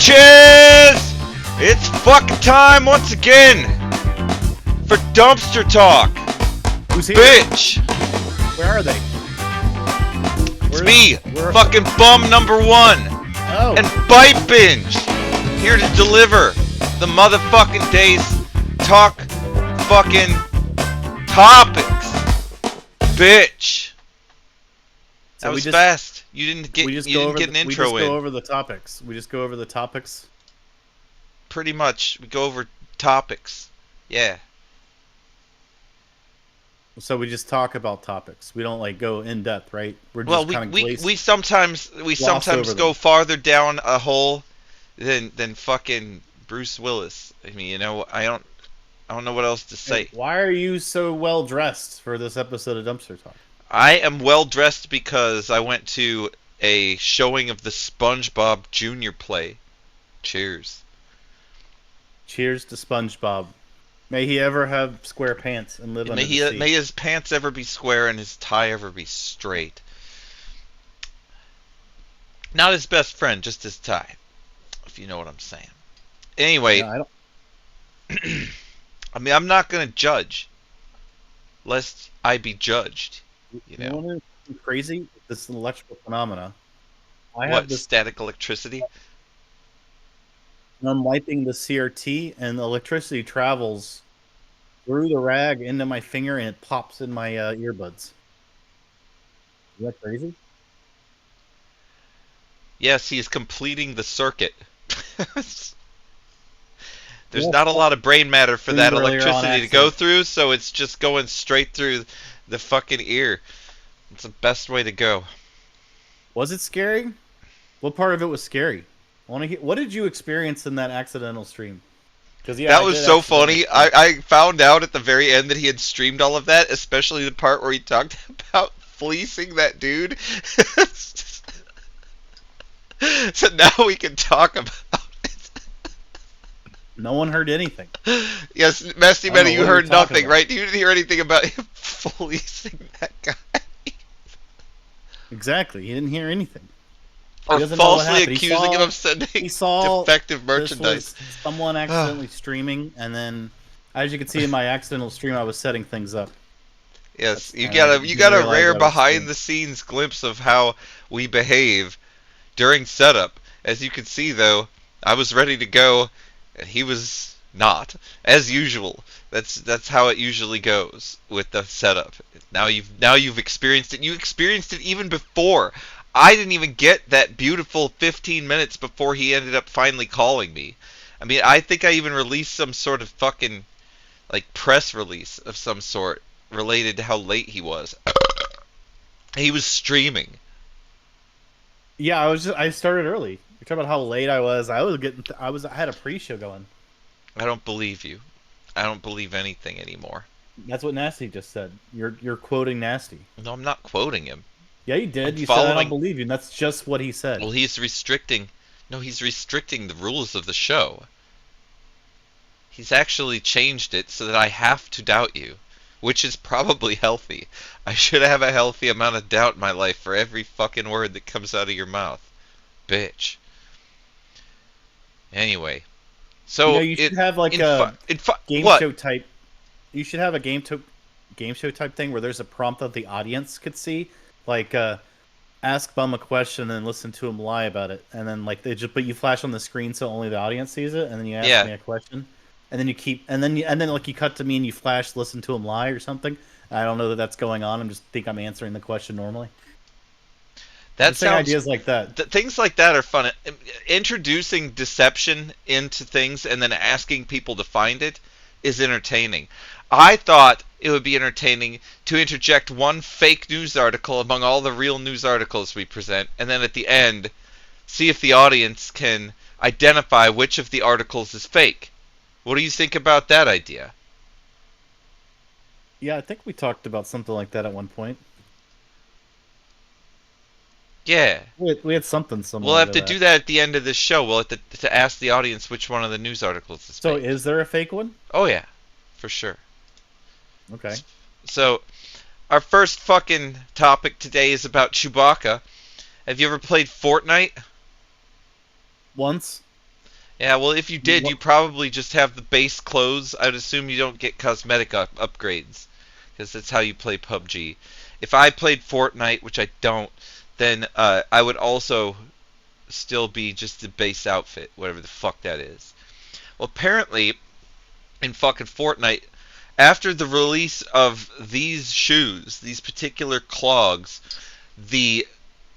Bitches! It's fucking time once again for dumpster talk. Who's here? Bitch! Where are they? It's me, fucking bum number one, Oh. and Bite Binge, here to deliver the motherfucking day's talk fucking topics. Bitch! So That was fast. You didn't get. We just You go didn't over get an the, we intro just in. go over the topics. We just go over the topics. Pretty much, we go over topics. Yeah. So we just talk about topics. We don't like go in depth, right? We're Well, just kind of we sometimes over go them. farther down a hole than fucking Bruce Willis. I mean, you know, I don't know what else to say. Hey, why are you so well dressed for this episode of Dumpster Talk? I am well dressed because I went to a showing of the SpongeBob Junior play. Cheers. Cheers to SpongeBob. May he ever have square pants and live under the sea. May his pants ever be square and his tie ever be straight. Not his best friend, just his tie. If you know what I'm saying. Anyway, Yeah, I don't. I mean, I'm not gonna judge, lest I be judged. You know what is crazy? This electrical phenomena. I have what? this. Static electricity? I'm wiping the CRT, and the electricity travels through the rag into my finger, and it pops in my earbuds. Is that crazy? Yes, he is completing the circuit. There's Yeah, not a lot of brain matter for that earlier on electricity to go accident. through, so it's just going straight through the fucking ear. It's the best way to go. Was it scary? What part of it was scary? I want to hear. What did you experience in that accidental stream? Because That was so funny. I found out at the very end that he had streamed all of that, especially the part where he talked about fleecing that dude. So now we can talk about it. No one heard anything. Yes, Mesty I don't Betty, know you what heard you're talking nothing, about. right? You didn't hear anything about him fleecing that guy. Exactly. He didn't hear anything. Or doesn't know what falsely happened. accusing him of sending He saw defective this merchandise. was someone accidentally streaming, and then, as you can see in my accidental stream, I was setting things up. Yes, you and got I a didn't rare realize I was behind the scenes glimpse of how we behave during setup. As you can see, though, I was ready to go, and he was not, as usual. That's how it usually goes with the setup. Now you've experienced it. You experienced it even before. I didn't even get that beautiful 15 minutes before he ended up finally calling me. I mean, I think I even released some sort of fucking like press release of some sort related to how late he was. He was streaming. Yeah, I started early. You're talking about how late I was. I had a pre-show going. I don't believe you. I don't believe anything anymore. That's what Nasty just said. You're quoting Nasty. No, I'm not quoting him. Yeah, you did. I'm You said I following- don't believe you, and that's just what he said. Well, he's restricting the rules of the show. He's actually changed it so that I have to doubt you, which is probably healthy. I should have a healthy amount of doubt in my life for every fucking word that comes out of your mouth. Bitch. Anyway. So you should have like a game what? show type. You should have a game show type thing where there's a prompt that the audience could see, like ask Bum a question and listen to him lie about it, and then like but you flash on the screen so only the audience sees it, and then you ask me a question, and then like you cut to me and you flash listen to him lie or something. I don't know that that's going on. I'm answering the question normally. That sounds ideas like that. Things like that are fun. Introducing deception into things and then asking people to find it is entertaining. I thought it would be entertaining to interject one fake news article among all the real news articles we present, and then at the end, see if the audience can identify which of the articles is fake. What do you think about that idea? Yeah, I think we talked about something like that at one point. Yeah. We had something similar. We'll have to do that at the end of this show. We'll have to ask the audience which one of the news articles is fake. So is there a fake one? Oh, yeah. For sure. Okay. So, our first fucking topic today is about Chewbacca. Have you ever played Fortnite? Once. Yeah, well, if you did, you What, probably just have the base clothes. I'd assume you don't get cosmetic upgrades, because that's how you play PUBG. If I played Fortnite, which I don't, then I would also still be just the base outfit, whatever the fuck that is. Well, apparently, in fucking Fortnite, after the release of these shoes, these particular clogs, the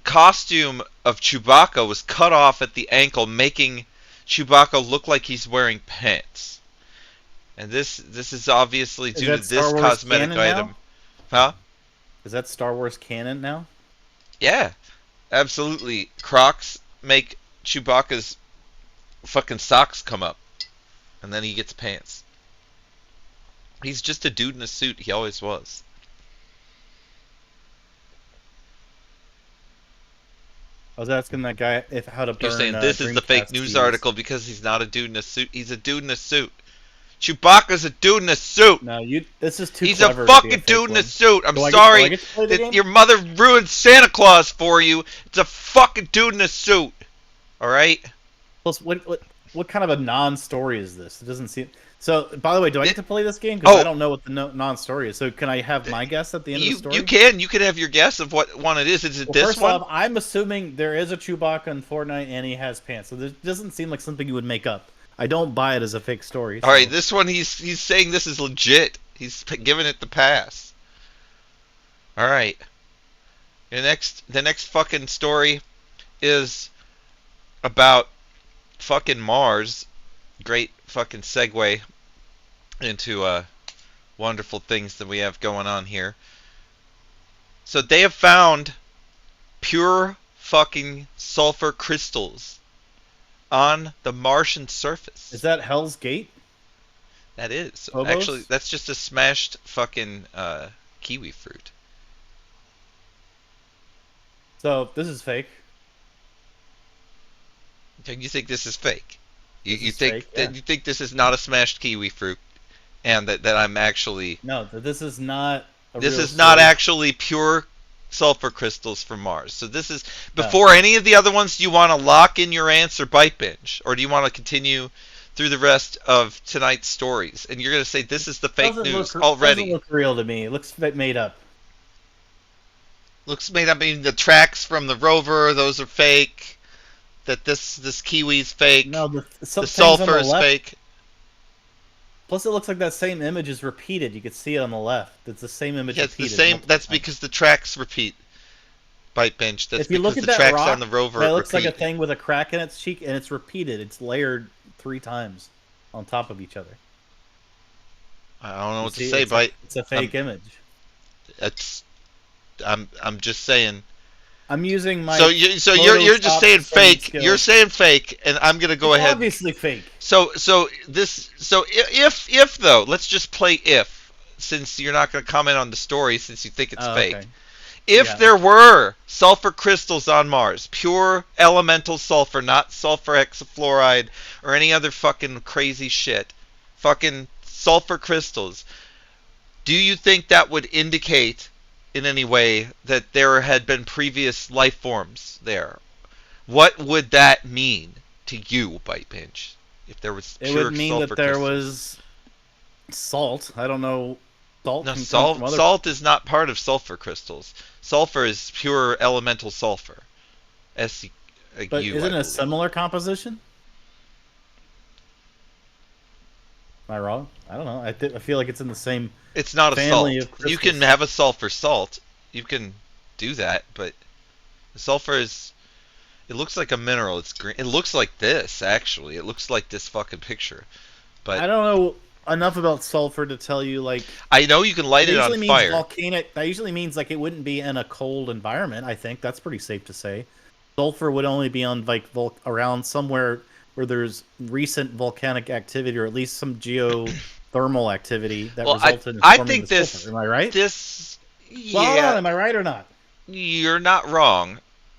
costume of Chewbacca was cut off at the ankle, making Chewbacca look like he's wearing pants. And this is obviously is due to that Star this Wars cosmetic canon now? item. Huh? Is that Star Wars canon now? Yeah, absolutely. Crocs make Chewbacca's fucking socks come up, and then he gets pants. He's just a dude in a suit. He always was. I was asking that guy if how to You're burn saying this is the fake Dreamcast news keys. article because he's not a dude in a suit. He's a dude in a suit. Chewbacca's a dude in a suit. No, you. This is too He's a clever to be a fucking fake dude in a one. suit. I'm Do I sorry get to play the that game? your mother ruined Santa Claus for you. It's a fucking dude in a suit. All right. Plus, what kind of a non-story is this? It doesn't seem. So, by the way, do I get to play this game? Because I don't know what the non-story is. So, can I have my guess at the end of the story? You can have your guess of what one it is. Is it Well, this first one? off, I'm assuming there is a Chewbacca in Fortnite and he has pants. So, it doesn't seem like something you would make up. I don't buy it as a fake story. All right, this one he's saying this is legit. He's giving it the pass. All right. The next fucking story is about fucking Mars. Great fucking segue into wonderful things that we have going on here. So they have found pure fucking sulfur crystals on the Martian surface. Is that Hell's Gate? That is. Phobos? Actually, that's just a smashed fucking kiwi fruit. So, this is fake. You think this is fake? You This is think fake, that yeah. you think this is not a smashed kiwi fruit, and that I'm actually No, this is not a this real is not story. actually pure sulfur crystals from Mars. So this is before any of the other ones. Do you want to lock in your answer, Bite Binge, or do you want to continue through the rest of tonight's stories? And you're going to say this is the fake news already. Doesn't look real to me. It looks made up. Looks made up. I mean, the tracks from the rover, those are fake. That this kiwi's fake. No, the things on sulfur is left. fake. Plus, it looks like that same image is repeated. You can see it on the left. It's the same image Yeah, it's the repeated. same. multiple That's times. because the tracks repeat. Bite Bench. That's If you because look at the that tracks rock, on the rover that looks repeat. like a thing with a crack in its cheek, and it's repeated. It's layered 3 times on top of each other. I don't know You what to see, say, Bite. It's a fake image. It's. I'm just saying. I'm using my. You're just Photoshop saying study fake. skills. You're saying fake, and I'm gonna go It's ahead. obviously fake. If though, let's just play if, since you're not gonna comment on the story since you think it's fake. Okay. If Yeah. there were sulfur crystals on Mars, pure elemental sulfur, not sulfur hexafluoride or any other fucking crazy shit, fucking sulfur crystals, do you think that would indicate in any way that there had been previous life forms there? What would that mean to you, Bite Pinch? If there was It pure would mean sulfur that there crystals? was salt. I don't know. Salt. No, can come from other... salt is not part of sulfur crystals. Sulfur is pure elemental sulfur. S But U. isn't I it a believe. similar composition? Am I wrong? I don't know. I feel like it's in the same. It's not a salt. family of You can crystals. have a sulfur salt. You can do that, but sulfur is. It looks like a mineral. It's green. It looks like this, actually. It looks like this fucking picture. But I don't know enough about sulfur to tell you like. I know you can light it usually on means fire. volcanic. That usually means like it wouldn't be in a cold environment. I think that's pretty safe to say. Sulfur would only be on like around somewhere where there's recent volcanic activity or at least some geothermal activity that Well, resulted in I forming think the this. sulfur. Am I right? This. Well, hold on, Yeah, am I right or not? you're not wrong.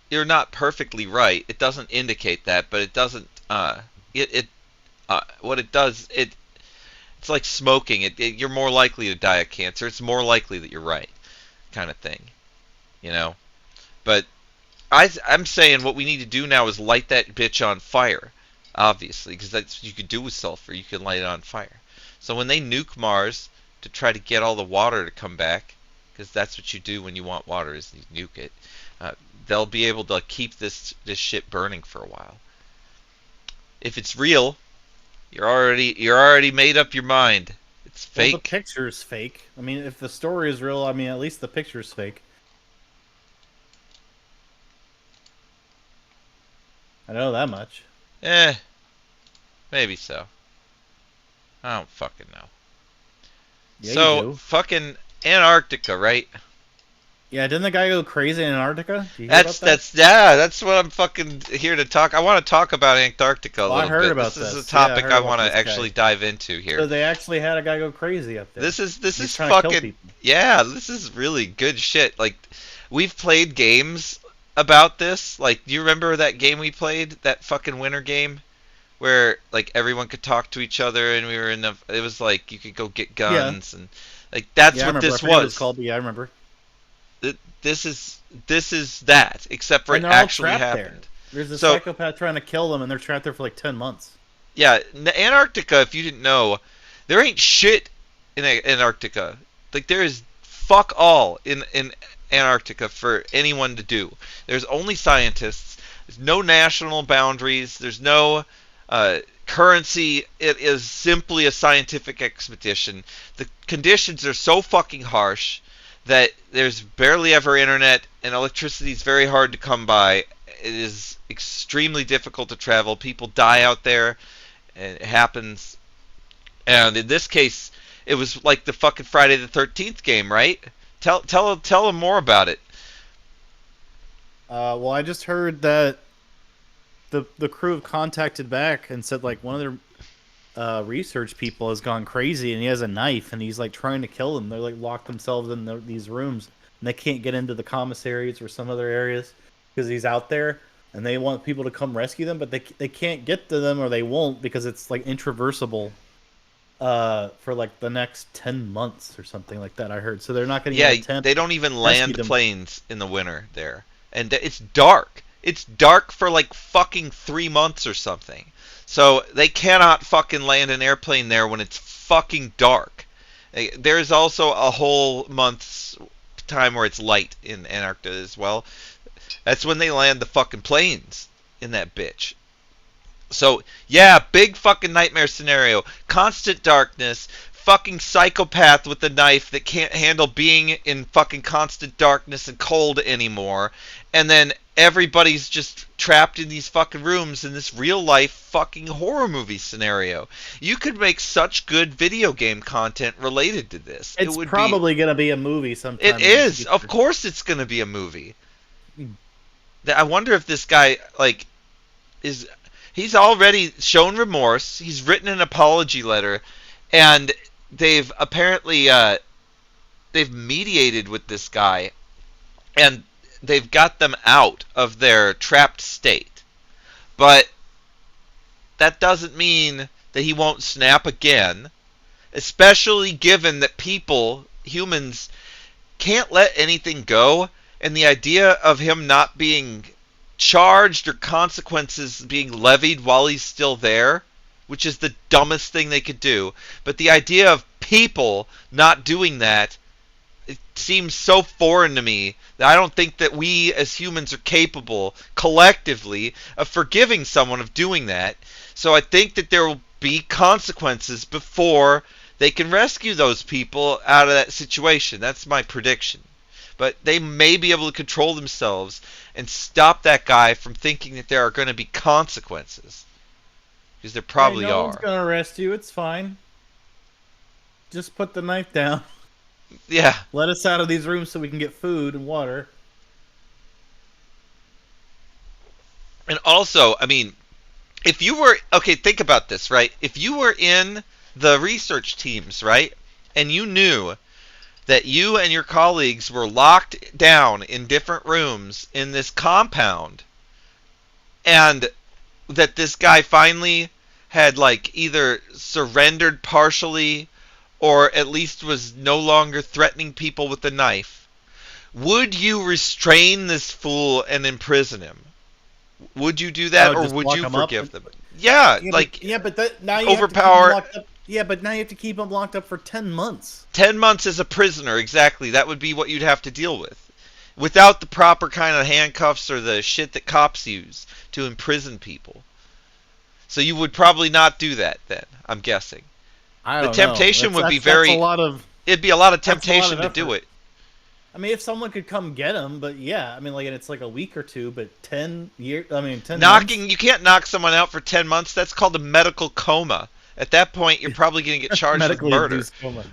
You're not perfectly right. It doesn't indicate that, but it doesn't. What it does, it's like smoking. You're more likely to die of cancer. It's more likely that you're right, kind of thing, you know. But I'm saying what we need to do now is light that bitch on fire. obviously, because that's what you could do with sulfur. You could light it on fire. So when they nuke Mars to try to get all the water to come back, because that's what you do when you want water is you nuke it. Uh, they'll be able to keep this shit burning for a while. If it's real, you're already made up your mind. It's Well, the fake. picture's fake. I mean, if the story is real, I mean, at least the picture's fake. I know that much. Eh, maybe so. I don't fucking know. Yeah, you So do. fucking Antarctica, right? Yeah, didn't the guy go crazy in Antarctica? Did you hear That's about that? that's yeah, that's what I'm fucking here to talk. I want to talk about Antarctica a Well, I little heard bit. about This is a this. Yeah, I topic heard I about want to this guy. actually dive into here. So they actually had a guy go crazy up there. This He's is trying to kill fucking people. yeah, this is really good shit. Like we've played games about this. Like do you remember that game we played? That fucking winter game where like everyone could talk to each other and we were in the it was like you could go get Yeah, guns and like that's yeah, I what remember. I this forget what it's was. called, but yeah, I remember. This is that except for And it they're all actually trapped there. happened. There's a So psychopath trying to kill them, and they're trapped there for like 10 months. yeah, Antarctica. If you didn't know, there ain't shit in Antarctica. Like there is fuck all in Antarctica for anyone to do. There's only scientists. There's no national boundaries. There's no currency. It is simply a scientific expedition. The conditions are so fucking harsh that there's barely ever internet and electricity is very hard to come by. It is extremely difficult to travel. People die out there. And it happens. And in this case, it was like the fucking Friday the 13th game, right? Tell them more about it. Well, I just heard that the crew have contacted back and said like one of their research people has gone crazy and he has a knife and he's like trying to kill them. They're like locked themselves in these rooms and they can't get into the commissaries or some other areas because he's out there and they want people to come rescue them, but they can't get to them or they won't because it's like intraversible for like the next 10 months or something like that. I heard so they're not going to Yeah, even attempt they don't even to rescue land them. planes in the winter there. And it's dark. It's dark for like fucking 3 months or something. So they cannot fucking land an airplane there when it's fucking dark. There's also a whole month's time where it's light in Antarctica as well. That's when they land the fucking planes in that bitch. So, yeah, big fucking nightmare scenario. Constant darkness. Fucking psychopath with a knife that can't handle being in fucking constant darkness and cold anymore. And then everybody's just trapped in these fucking rooms in this real life fucking horror movie scenario. You could make such good video game content related to this. It It's would be. probably going to be a movie It sometime in the is. future. Of course it's going to be a movie. I wonder if this guy, like, is he's already shown remorse. He's written an apology letter, and they've apparently they've mediated with this guy, and they've got them out of their trapped state. But that doesn't mean that he won't snap again, especially given that humans, can't let anything go, and the idea of him not being charged or consequences being levied while he's still there, which is the dumbest thing they could do. But the idea of people not doing that, it seems so foreign to me that I don't think that we as humans are capable collectively of forgiving someone of doing that. So I think that there will be consequences before they can rescue those people out of that situation. That's my prediction. But they may be able to control themselves and stop that guy from thinking that there are going to be consequences. Because there Hey, probably no one's are. gonna arrest you. It's fine. Just put the knife down. Yeah. Let us out of these rooms so we can get food and water. And also, I mean, if you were, okay, think about this, right? If you were in the research teams, right? And you knew that you and your colleagues were locked down in different rooms in this compound, and that this guy finally had like either surrendered partially or at least was no longer threatening people with a knife, would you restrain this fool and imprison him? Would you do that, Oh, or just would lock you them up. forgive them? Yeah, Yeah, but like yeah, but that now you have to keep them overpower. locked up. Yeah, but now you have to keep them locked up for 10 months. 10 months as a prisoner, exactly. That would be what you'd have to deal with. Without the proper kind of handcuffs or the shit that cops use to imprison people. So you would probably not do that then, I'm guessing. I The don't know. temptation would be That's a very. lot of It'd be a lot of that's a lot of temptation to do effort. it. I mean, if someone could come get him, but yeah, I mean, like, and it's like a week or two, but 10 years. I mean, 10 months. You can't knock someone out for 10 months. That's called a medical coma. At that point, you're probably going to get charged with Medically murder. induced coma.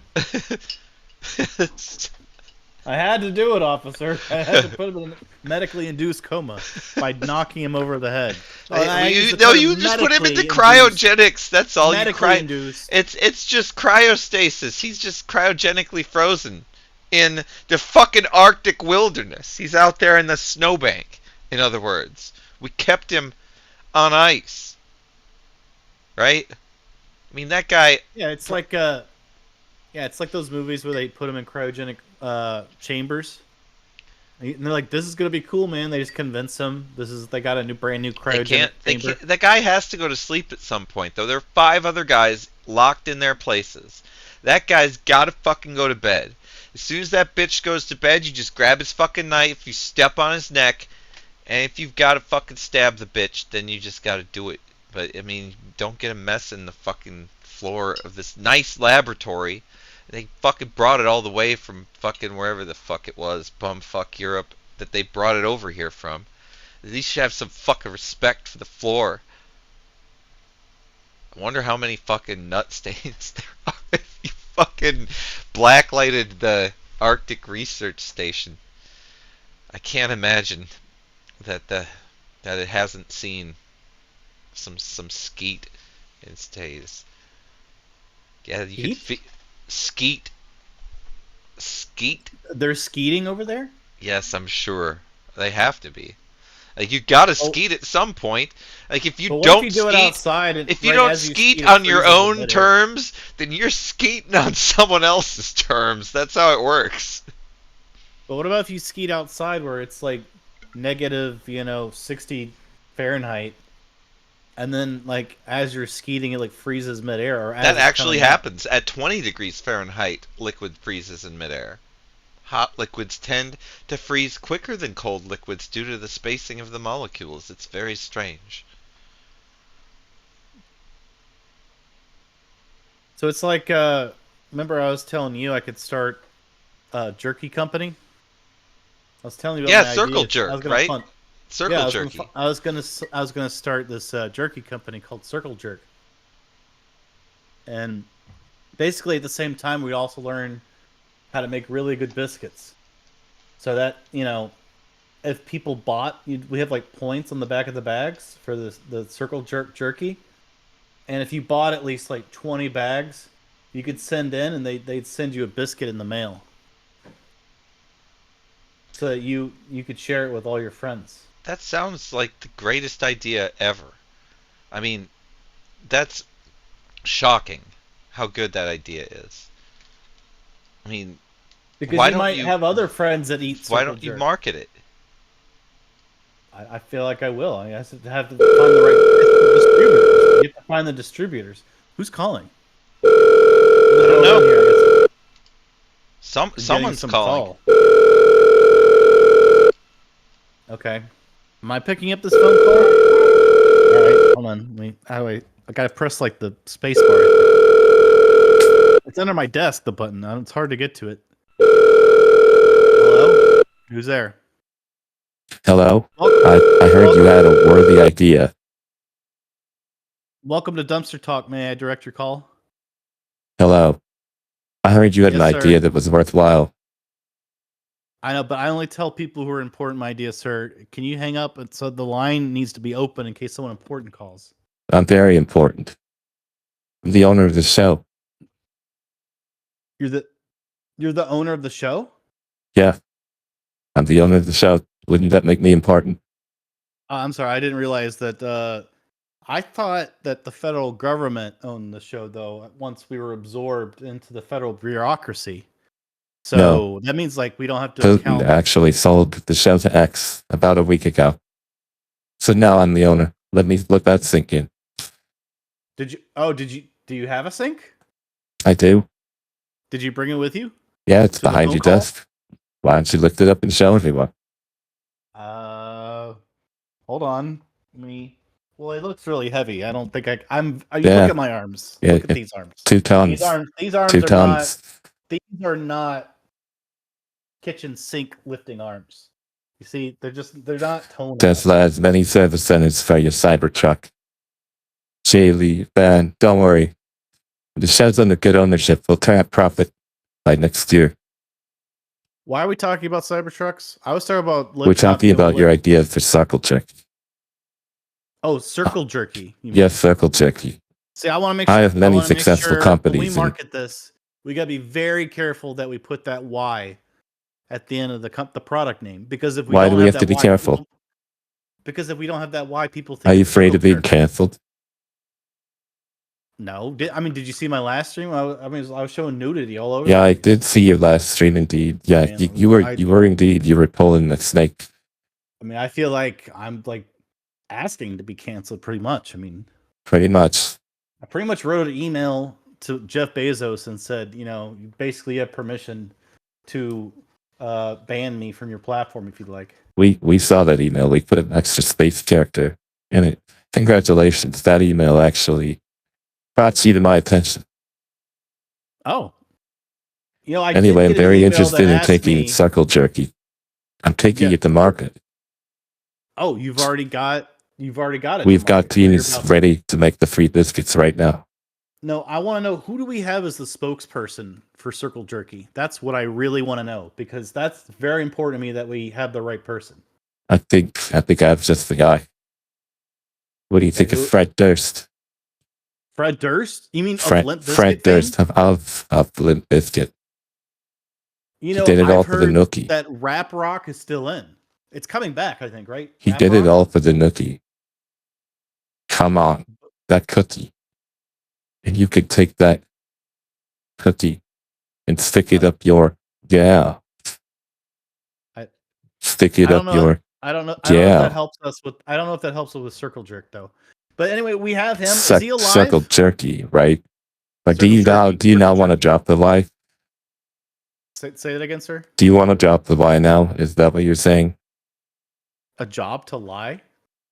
I had to do it, officer. I had to put him in a medically induced coma by knocking him over the head. Oh, and I use the No, term you just put him into medically induced. cryogenics. That's all. You Medically cry. induced. It's just cryostasis. He's just cryogenically frozen in the fucking Arctic wilderness. He's out there in the snowbank. In other words, we kept him on ice, right? I mean, that guy. Yeah, it's like those movies where they put him in cryogenic chambers. And they're like, "This is gonna be cool, man." They just convince him. They got a brand new They cryogenic can't. They chamber. can't. That guy has to go to sleep at some point, though. There are 5 other guys locked in their places. That guy's got to fucking go to bed. As soon as that bitch goes to bed, you just grab his fucking knife, you step on his neck, and if you've got to fucking stab the bitch, then you just got to do it. But I mean, don't get a mess in the fucking floor of this nice laboratory. They fucking brought it all the way from fucking wherever the fuck it was, bumfuck Europe, that they brought it over here from. At least you have some fucking respect for the floor. I wonder how many fucking nut stains there are if you fucking blacklighted the Arctic Research Station. I can't imagine that it hasn't seen some skeet in its days. Yeah, you could Skeet? skeet. Skeet? They're skeeting over there. Yes, I'm sure. They have to be. Like you gotta Oh, skeet at some point. Like if you but what if don't you do it skeet, outside and if you right don't as you skeet skeet, it on your freezes in own midair? terms, then you're skeeting on someone else's terms. That's how it works. But what about if you skeet outside where it's like negative, 60 Fahrenheit, and then like as you're skeeting, it like freezes midair, or That as it's actually coming up. happens. At 20 degrees Fahrenheit, liquid freezes in midair. Hot liquids tend to freeze quicker than cold liquids due to the spacing of the molecules. It's very strange. So it's like, remember I was telling you I could start a jerky company. I was telling you about Yeah, my circle ideas. I was jerk, gonna right? fund. Yeah, Circle jerky. I was gonna start this jerky company called Circle Jerk, and basically at the same time we also learn how to make really good biscuits. So that if people bought, we have like points on the back of the bags for the Circle Jerk jerky, and if you bought at least like 20 bags, you could send in, and they'd send you a biscuit in the mail, so that you could share it with all your friends. That sounds like the greatest idea ever. I mean, that's shocking how good that idea is. I mean, Because why you don't might you have other friends that eat why Circle don't you Jerk. market it? I feel like I will. I have to find the right distributors. You have to find the distributors. Who's calling? I What's don't going on here? I guess know. I'm getting Someone's some calling. call. Okay. Am I picking up this phone call? All right, hold on. Wait, how do I gotta press like the space bar. It's under my desk. The button. It's hard to get to it. Hello? Who's there? Hello? Welcome, I heard you had a worthy idea. welcome to Dumpster Talk. May I direct your call? Hello. I heard you had Yes, an sir. idea that was worthwhile. I know, but I only tell people who are important my ideas, sir. Can you hang up? So the line needs to be open in case someone important calls. I'm very important. I'm the owner of the show. You're the owner of the show? Yeah, I'm the owner of the show. Wouldn't that make me important? I'm sorry, I didn't realize that. I thought that the federal government owned the show, though. Once we were absorbed into the federal bureaucracy, so No. that means like we don't have to Putin account. actually sold the show to X about a week ago. So now I'm the owner. Let that sink in. Did you? Oh, do you have a sync? I do. Did you bring it with you Yeah, it's to the behind phone your call? desk. Why don't you lift it up and show everyone? Uh, hold on. Let me. Well, it looks really heavy. I don't think I'm. You look Yeah, at my arms. yeah, Look at these arms. 2 These tons. arms. These 2 arms are not. tons. These are not kitchen sink lifting arms. You see, they're not toned enough. Tesla has many service centers for your Cybertruck. Jaylee, Ben, don't worry. The show's under good ownership. We'll turn out profit by next year. Why are we talking about Cybertrucks? I was talking about We're talking about your idea for circle jerk. Oh, circle jerky. You mean? Yes, circle jerky. See, I want to make sure. I have many wanna make successful sure companies. When we market this, we gotta be very careful that we put that Y at the end of the product name, because if we Why don't do we have that to be Y, careful? because if we don't have that Y, people think. Are you it's afraid circle of being jerky. canceled? No, did you see my last stream? I was showing nudity all over. Yeah, the I place. did see your last stream. Indeed, yeah, Man, you were indeed. You were pulling the snake. I mean, I feel like I'm like asking to be canceled, pretty much. I mean, Pretty much. I pretty much wrote an email to Jeff Bezos and said, you basically have permission to ban me from your platform if you'd like. We saw that email. We put an extra space character in it. Congratulations. That email actually brought you to my attention. Oh. Anyway, I'm very interested in taking circle jerky. I'm taking it to market. Oh, you've already got it. We've got teams ready to make the free biscuits right now. No, I want to know, who do we have as the spokesperson for circle jerky? That's what I really want to know, because that's very important to me that we have the right person. I think I'm just the guy. What do you think of Fred Durst? Fred Durst? You mean Fred Durst of Limp Bizkit? He did it all for the Nookie. That Rap Rock is still in. It's coming back, I think, right? He did it all for the Nookie. Come on, that cookie. And you could take that cookie and stick it up your stick it up your. I don't know. I don't know if that helps us with. I don't know if that helps us with circle jerk though. But anyway, we have him. Is he alive? Circle jerky, right? But do you now want to drop the Y? Say that again, sir. Do you want to drop the Y now? Is that what you're saying? A job to lie?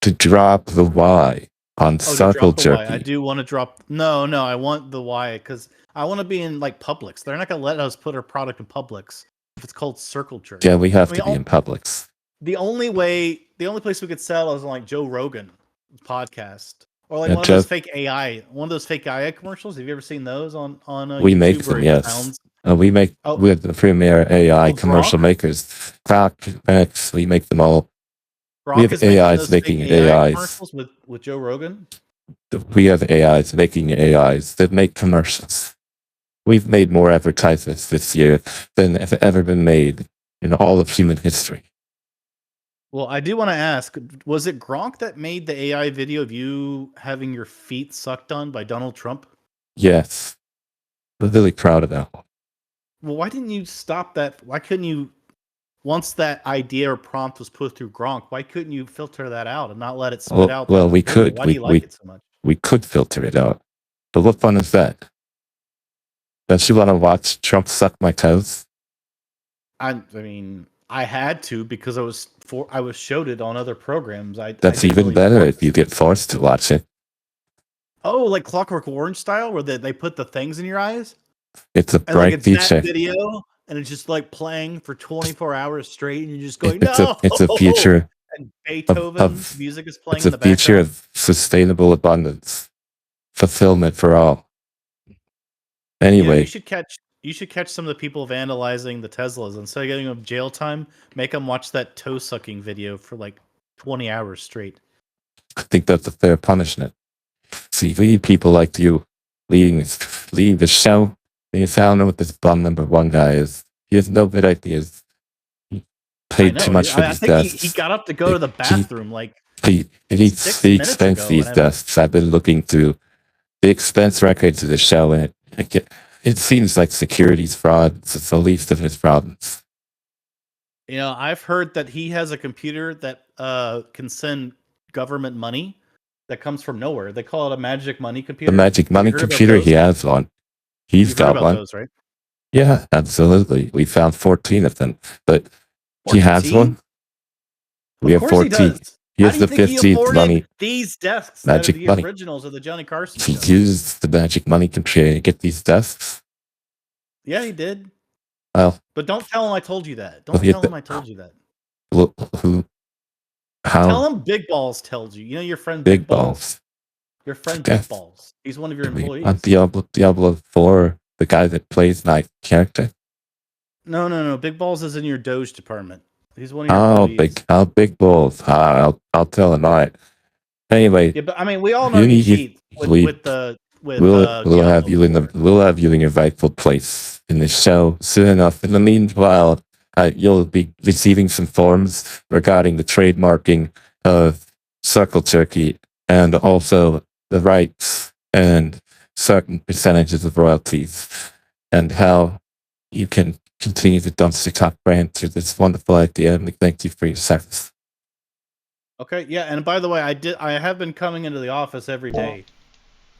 To drop the Y on circle jerky. I do want to drop. No, I want the Y because I want to be in like Publix. They're not gonna let us put our product in Publix if it's called circle jerky. Yeah, we have to be in Publix. The only place we could sell is on like Joe Rogan podcast, or like one of those fake AI commercials. Have you ever seen those on we YouTube make them, yes. We're the premier AI commercial makers. We make them all. Gronk we have AIs making AIs commercials with Joe Rogan. We have AIs making AIs that make commercials. We've made more advertisements this year than have ever been made in all of human history. Well, I do want to ask, was it Gronk that made the AI video of you having your feet sucked on by Donald Trump? Yes. I'm really proud of that one. Well, why didn't you stop that? Why couldn't you, once that idea or prompt was put through Gronk, why couldn't you filter that out and not let it spit out? Well, we could. Why do you like it so much? We could filter it out. But what fun is that? Don't you want to watch Trump suck my toes? I mean, I had to because I was showed it on other programs. That's even better if you get forced to watch it. Oh, like Clockwork Orange style, where they put the things in your eyes? It's a bright feature. Video, and it's just like playing for 24 hours straight, and you're just going, no! It's a feature. And Beethoven's music is playing in the background. It's a feature of sustainable abundance. Fulfillment for all. Anyway. Yeah, you should catch some of the people vandalizing the Teslas. Instead of getting them jail time, make them watch that toe sucking video for like 20 hours straight. I think that's a fair punishment. See, we need people like you leave the show. I don't know what this bum number one guy is. He has no good ideas. He paid too much for these desks. He got up to go to the bathroom he expense these desks. I've been looking through the expense records of the show, and it seems like securities fraud. It's the least of his problems. I've heard that he has a computer that can send government money that comes from nowhere. They call it a magic money The computer. magic Have you money heard about computer, those? he has one. He's You've heard got about one. those, right? Yeah, absolutely. We found 14 of them, but he has 14? one. We Of have course he 14. does. He How has do you the think he 15th afforded money these desks that are magic the money. originals of the Johnny Carson He show? used the magic money computer to get these desks. Yeah, he did. Well, But don't tell him I told you that. well, Don't he tell had him I told you that. who, Tell how him Big Balls told you. You know your friend big Big Balls? balls. Your friend Yes. Big Balls. He's one of your On employees. Diablo 4, the guy that plays my character. No. Big Balls is in your Doge department. He's one of your Oh, employees. big balls. I'll tell him. All right. Anyway, Yeah, but I mean, we all know you you need cheat we with we'll have Diablo you in 4. we'll have you in your rightful place in the show soon enough. In the meanwhile, you'll be receiving some forms regarding the trademarking of Circle Turkey and also the rights and certain percentages of royalties and how you can continue the dumpster top brand through this wonderful idea. And we thank you for your service. Okay, yeah, and by the way, I have been coming into the office every day,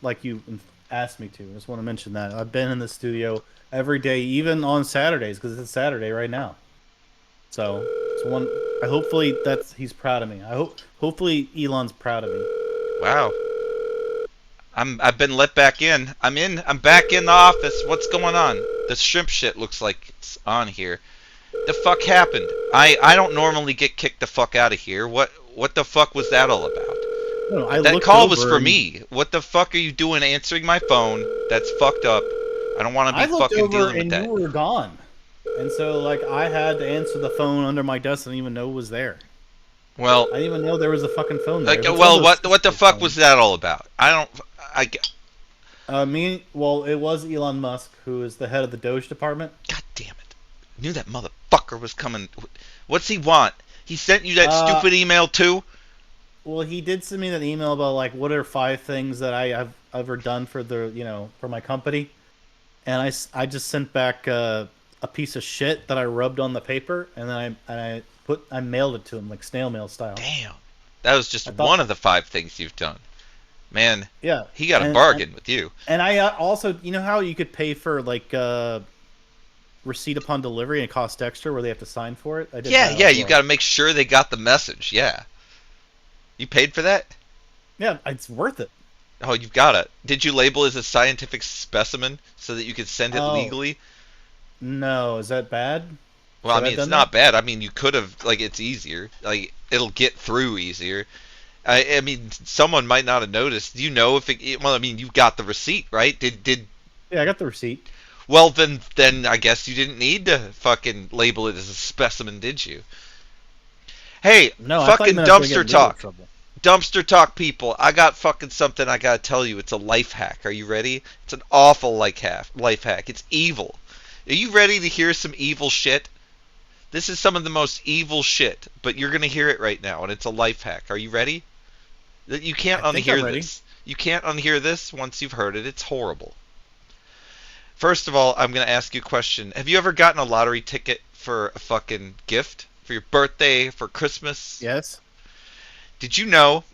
like you asked me to. I just want to mention that I've been in the studio every day, even on Saturdays, because it's Saturday right now. So it's one. Hopefully he's proud of me. Hopefully Elon's proud of me. Wow. I've been let back in. I'm back in the office. What's going on? The shrimp shit looks like it's on here. The fuck happened? I don't normally get kicked the fuck out of here. What the fuck was that all about? No, I That looked call was over for and- me. What the fuck are you doing answering my phone? That's fucked up. I don't want to I be looked fucking over dealing with and that. you were gone, and so like I had to answer the phone under my desk. I didn't even know it was there. Well, I didn't even know there was a fucking phone there. like, It's one well, of those what the Cisco fuck phones. was that all about? It was Elon Musk, who is the head of the Doge department. God damn it! I knew that motherfucker was coming. What's he want? He sent you that stupid email too? Well, he did send me that email about like what are 5 things that I have ever done for for my company, and I just sent back a piece of shit that I rubbed on the paper, and then I mailed it to him like snail mail style. Damn, that was just I thought one of the 5 things you've done. Man, Yeah, he got a bargain with you. And I also, you know how you could pay for like receipt upon delivery and it cost extra where they have to sign for it? I did that Yeah, as you well. got to make sure they got the message. Yeah, you paid for that. Yeah, it's worth it. Oh, you've got it. Did you label it as a scientific specimen so that you could send it Oh. legally? No, is that bad? Well, I Should I mean, have it's done not bad. I mean, you could have, like, it's easier. Like, it'll get through easier. I mean, someone might not have noticed. Do you know if it? Well, I mean, you got the receipt, right? Did? Yeah, I got the receipt. Well, then I guess you didn't need to fucking label it as a specimen, did you? Hey, No, I thought you fucking meant I was gonna dumpster get legal talk. trouble. Dumpster talk, people. I got fucking something I gotta tell you. It's a life hack. Are you ready? It's an awful life hack. It's evil. Are you ready to hear some evil shit? This is some of the most evil shit, but you're gonna hear it right now, and it's a life hack. Are you ready? You can't I think I'm unhear ready. this. You can't unhear this once you've heard it. It's horrible. First of all, I'm gonna ask you a question. Have you ever gotten a lottery ticket for a fucking gift? For your birthday, for Christmas? Yes. Did you know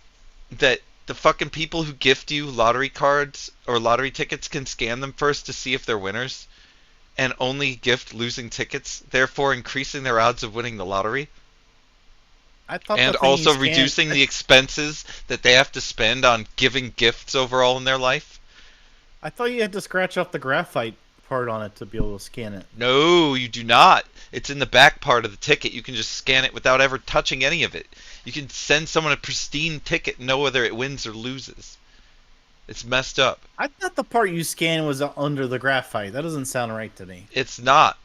that the fucking people who gift you lottery cards or lottery tickets can scan them first to see if they're winners? And only gift losing tickets, therefore increasing their odds of winning the lottery? I thought And the thing you also scanned- reducing the expenses that they have to spend on giving gifts overall in their life? I thought you had to scratch off the graphite part on it to be able to scan it. No, you do not. It's in the back part of the ticket. You can just scan it without ever touching any of it. You can send someone a pristine ticket and know whether it wins or loses. It's messed up. I thought the part you scanned was under the graphite. That doesn't sound right to me. It's not.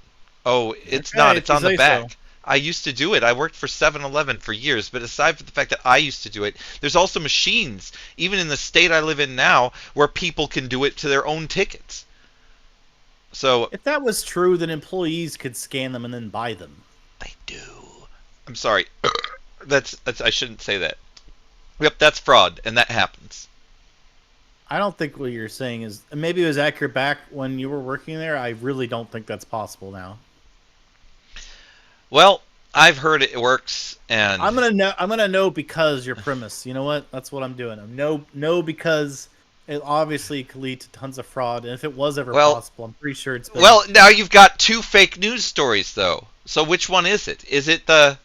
Oh, it's Okay, not. if It's you on the say back. so. I used to do it. I worked for 7-Eleven for years, but aside from the fact that I used to do it, there's also machines, even in the state I live in now, where people can do it to their own tickets. So If that was true, then employees could scan them and then buy them. they do. I'm sorry. That's I shouldn't say that. Yep, that's fraud, and that happens. I don't think what you're saying is maybe it was accurate back when you were working there. I really don't think that's possible now. Well, I've heard it works, and I'm gonna know because your premise. You know what? That's what I'm doing. I'm no because it obviously could lead to tons of fraud, and if it was ever Well- possible, I'm pretty sure it's been. well, now you've got 2 fake news stories though. So which one is it? Is it the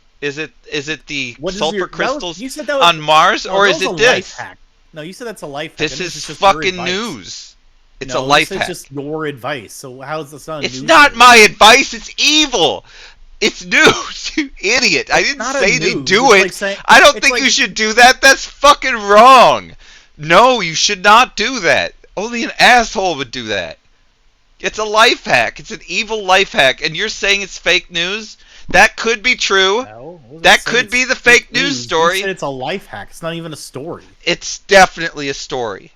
What is sulfur your- crystals you said that was, on Mars, no, or that is was it a life this? hack. No, you said that's a life hack. This and is just your fucking advice. news. It's No, a life this is hack. just your advice. So how's the sun? It's not my advice. It's evil. It's news, you idiot. I didn't not a say to news. do It's it. like saying- I don't it's think like- you should do that. That's fucking wrong. No, you should not do that. Only an asshole would do that. It's a life hack. It's an evil life hack. And you're saying it's fake news? That could be true. No, I wasn't That saying could it's be the fake news You story. said it's a life hack. It's not even a story. It's definitely a story.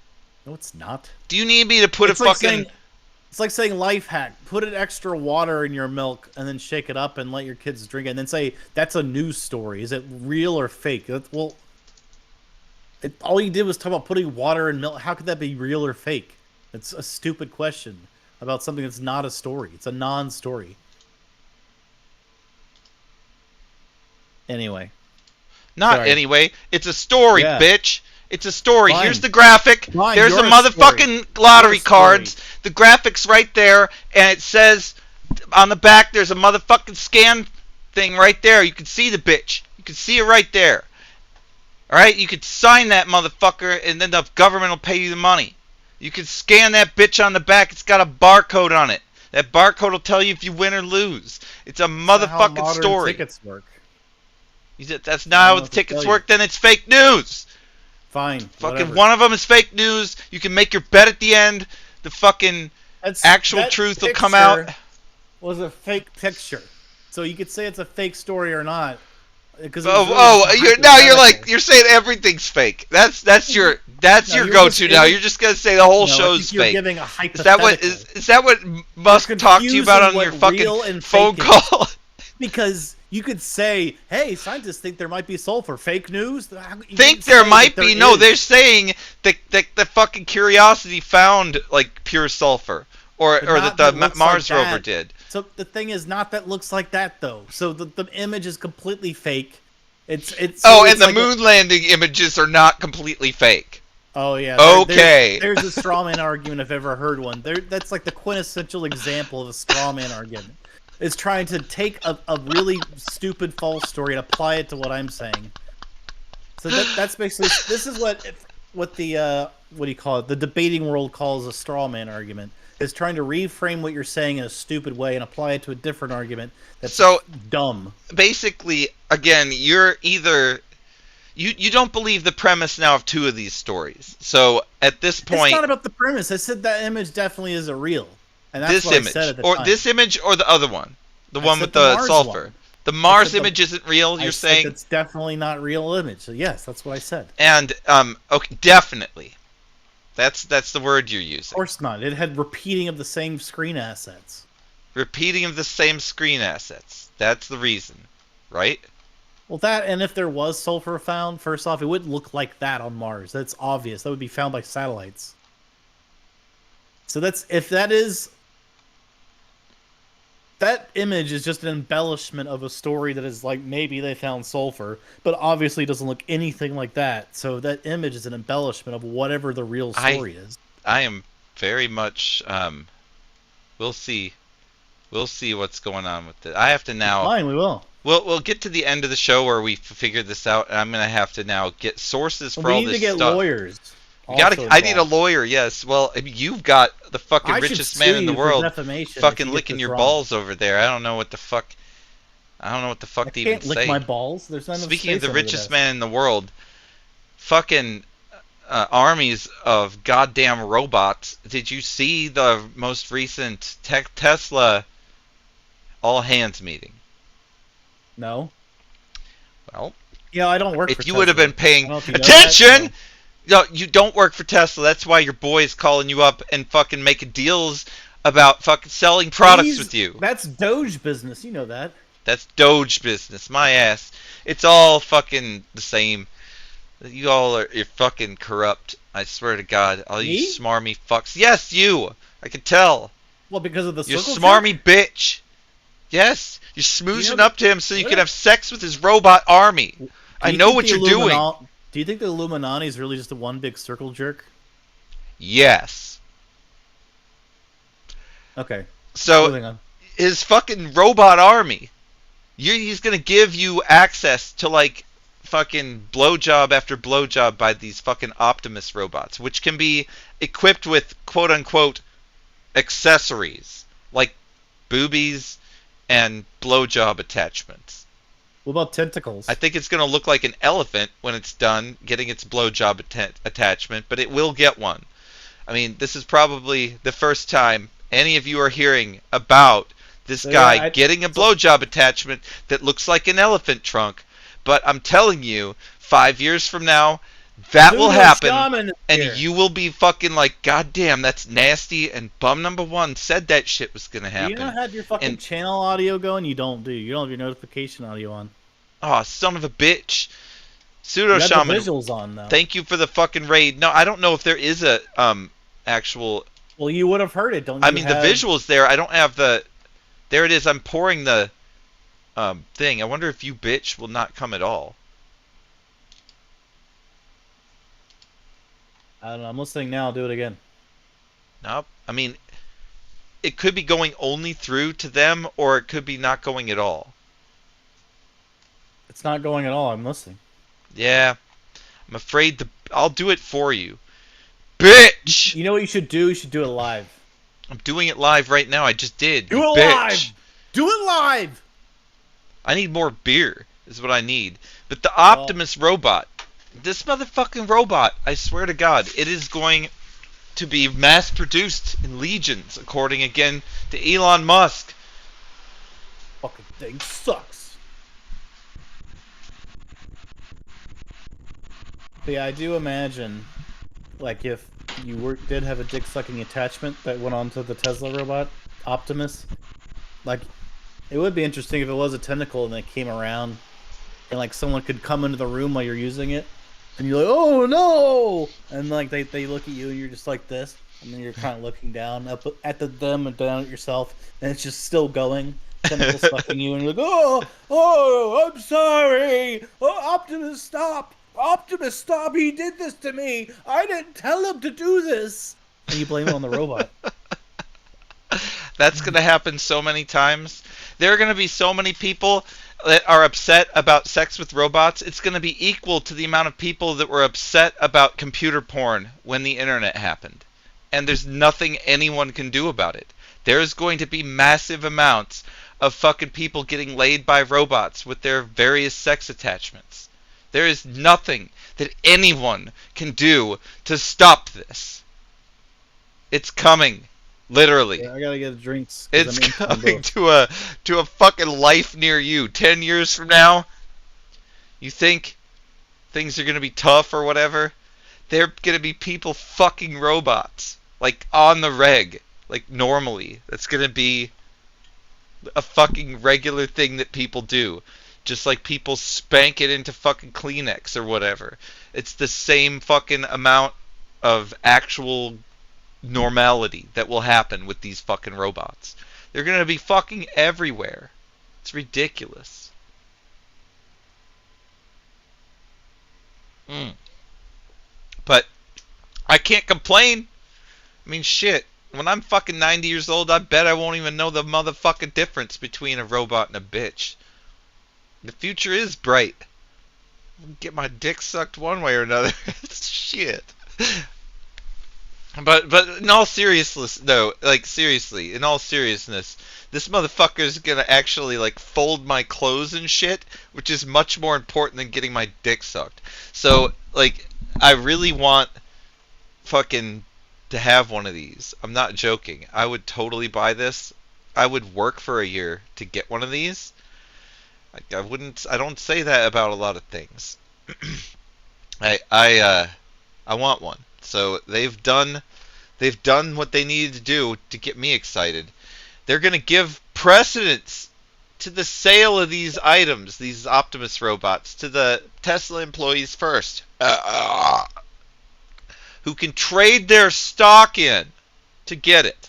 No, it's not. Do you need me to put It's a like fucking... saying, it's like saying life hack. Put an extra water in your milk and then shake it up and let your kids drink it, and then say that's a news story. Is it real or fake? Well, all you did was talk about putting water in milk. How could that be real or fake? It's a stupid question about something that's not a story. It's a non-story. Anyway. Not Sorry. anyway. It's a story, Yeah. bitch. It's a story. Fine. Here's the graphic. Fine, There's you're the a motherfucking lottery You're a story. cards. The graphic's right there, and it says on the back there's a motherfucking scan thing right there. You can see the bitch. You can see it right there. Alright? You could sign that motherfucker, and then the government will pay you the money. You can scan that bitch on the back. It's got a barcode on it. That barcode will tell you if you win or lose. It's a That's how motherfucking modern story. Tickets work. That's I not how don't know the what to tickets tell you. work. Then it's fake news. Fine. Fucking whatever. one of them is fake news. You can make your bet at the end. The fucking actual That truth will come out. picture Was a fake picture, so you could say it's a fake story or not. Because You're saying everything's fake. That's your No, your you're go-to just now. giving- You're just gonna say the whole No, I show's think you're fake. giving a Is that what hypothetical. Musk You're talked to you about on confusing your what real fucking and phone fake is. call? Because you could say, "Hey, scientists think there might be sulfur." Fake news. You Think didn't there say might that be. there No, is. they're saying that the fucking Curiosity found like pure sulfur, or But that not the that looks Mars like rover that. did. So the thing is not that looks like that though. So the image is completely fake. It's Oh, so and it's the like moon landing images are not completely fake. Oh yeah. Okay. There's a straw man argument if I've ever heard one. That's like the quintessential example of a straw man argument. It's trying to take a really stupid false story and apply it to what I'm saying. So that's basically this is what the what do you call it? The debating world calls a straw man argument. Is trying to reframe what you're saying in a stupid way and apply it to a different argument that's So dumb. basically, again, you're either you don't believe the premise now of 2 of these stories. So at this It's point, not about the premise. I said that image definitely isn't real. And that's this what image I said at the or time. this image or the other one, the I one said with the the Mars sulfur. one. The Mars said the- image isn't real. I You're said saying, it's definitely not real image. So yes, that's what I said. and okay, definitely. That's the word you're Of using. course not. It had repeating of the same screen assets. Repeating of the same screen assets. That's the reason, right? Well, that and if there was sulfur found, first off, it wouldn't look like that on Mars. That's obvious. That would be found by satellites. So that image is just an embellishment of a story that is like maybe they found sulfur, but obviously doesn't look anything like that. So that image is an embellishment of whatever the real story is. I am very much. We'll see. We'll see what's going on with it. I have to now. Fine, we will. We'll get to the end of the show where we figure this out, and I'm gonna have to now get sources for We all need this to get stuff. lawyers. I need a lawyer. Yes. Well, I mean, you've got the fucking I should richest man sue in the you for world, defamation if fucking you get licking this your wrong. balls over there. I don't know what the fuck. I don't know what the fuck I to even can't lick say. my balls. There's not enough Speaking of space the under richest desk. man in the world, fucking armies of goddamn robots. Did you see the most recent Tesla all hands meeting? No. Well, Yeah, I don't work for if you would have Tesla. been paying I don't know if you know attention, that, no, you don't work for Tesla. That's why your boy is calling you up and fucking making deals about fucking selling products Please, with you. That's Doge business. You know that. That's Doge business. My ass. It's all fucking the same. You all you're fucking corrupt. I swear to God. All you Me? smarmy fucks. Yes, you. I can tell. Well, because of the You circle smarmy bitch. Yes, you're smoozing know- up to him so you what can if- have sex with his robot army. I you know think what the you're doing. Do you think the Illuminati is really just a one big circle jerk? Yes. Okay, So moving on. his fucking robot army, he's gonna give you access to like fucking blowjob after blowjob by these fucking Optimus robots, which can be equipped with quote unquote accessories like boobies and blowjob attachments. What about tentacles? I think it's going to look like an elephant when it's done getting its blowjob attachment, but it will get one. I mean, this is probably the first time any of you are hearing about this guy getting a blowjob attachment that looks like an elephant trunk. But I'm telling you, 5 years from now, that will happen, and you will be fucking like, God damn, that's nasty, and bum number one said that shit was gonna happen. Do you not have your fucking channel audio going? You don't, do you? You don't have your notification audio on. Oh, son of a bitch. Pseudo You got Shaman, the visuals on, though. thank you for the fucking raid. No, I don't know if there is a actual... Well, you would have heard it, don't you? I mean, the visual's there. I don't have the... There it is. I'm pouring the thing. I wonder if you bitch will not come at all. I don't know. I'm listening now. I'll do it again. Nope. I mean, it could be going only through to them, or it could be not going at all. It's not going at all. I'm listening. Yeah. I'm afraid I'll do it for you. Bitch! You know what you should do? You should do it live. I'm doing it live right now. I just did. Do it bitch. live! Do it live! I need more beer, is what I need. But the Optimus robot, this motherfucking robot, I swear to God, it is going to be mass-produced in legions, according again to Elon Musk. Fucking thing sucks. But yeah, I do imagine, like, if you did have a dick-sucking attachment that went onto the Tesla robot, Optimus, like, it would be interesting if it was a tentacle and it came around and, like, someone could come into the room while you're using it, and you're like, oh, no! And, like, they look at you and you're just like this, and then you're kind of looking down up at them and down at yourself, and it's just still going. Tentacles fucking you, and you're like, oh, I'm sorry! Oh, Optimus, stop! Optimus, stop! He did this to me! I didn't tell him to do this! And you blame it on the robot. That's going to happen so many times. There are going to be so many people that are upset about sex with robots. It's going to be equal to the amount of people that were upset about computer porn when the internet happened. And there's nothing anyone can do about it. There's going to be massive amounts of fucking people getting laid by robots with their various sex attachments. There is nothing that anyone can do to stop this. It's coming. Literally. Yeah, I gotta get drinks. It's coming to a fucking life near you. 10 years from now, you think things are gonna be tough or whatever? They're gonna be people fucking robots. Like, on the reg. Like, normally. That's gonna be a fucking regular thing that people do. Just like people spank it into fucking Kleenex or whatever. It's the same fucking amount of actual normality that will happen with these fucking robots. They're gonna be fucking everywhere. It's ridiculous. But I can't complain. I mean, shit. When I'm fucking 90 years old, I bet I won't even know the motherfucking difference between a robot and a bitch. The future is bright. I'll get my dick sucked one way or another. Shit. But in all seriousness, though, like, seriously, in all seriousness, this motherfucker's gonna actually, like, fold my clothes and shit, which is much more important than getting my dick sucked. So, like, I really want fucking to have one of these. I'm not joking. I would totally buy this. I would work for a year to get one of these. Like, I don't say that about a lot of things. I want one. So they've done what they needed to do to get me excited. They're going to give precedence to the sale of these items, these Optimus robots, to the Tesla employees first, who can trade their stock in to get it.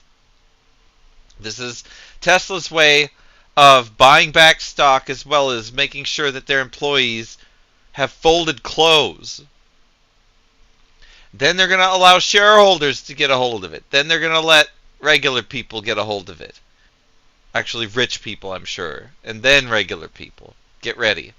This is Tesla's way of buying back stock as well as making sure that their employees have folded clothes. Then they're going to allow shareholders to get a hold of it. Then they're going to let regular people get a hold of it. Actually, rich people, I'm sure. And then regular people. Get ready.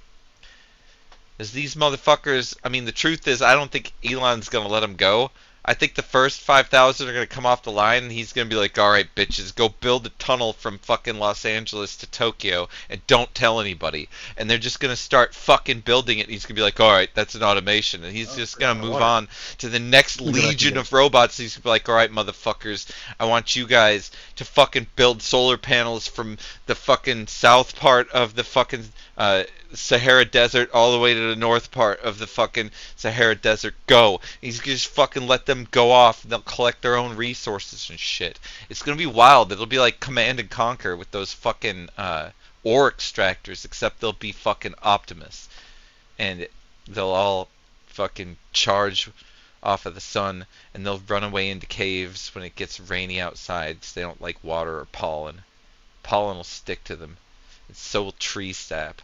As these motherfuckers, I mean, the truth is, I don't think Elon's going to let them go. I think the first 5,000 are going to come off the line, and he's going to be like, alright, bitches, go build a tunnel from fucking Los Angeles to Tokyo, and don't tell anybody. And they're just going to start fucking building it, and he's going to be like, alright, that's an automation. And he's just going to move on to the next legion of robots. He's going to be like, alright, motherfuckers, I want you guys to fucking build solar panels from the fucking south part of the fucking Sahara Desert all the way to the north part of the fucking Sahara Desert. Go. He's gonna just fucking let them go off. They'll collect their own resources and shit. It's gonna be wild. It'll be like Command and Conquer with those fucking ore extractors, except they'll be fucking Optimus. And they'll all fucking charge off of the sun, and they'll run away into caves when it gets rainy outside, so they don't like water or pollen. Pollen will stick to them. And so will tree sap.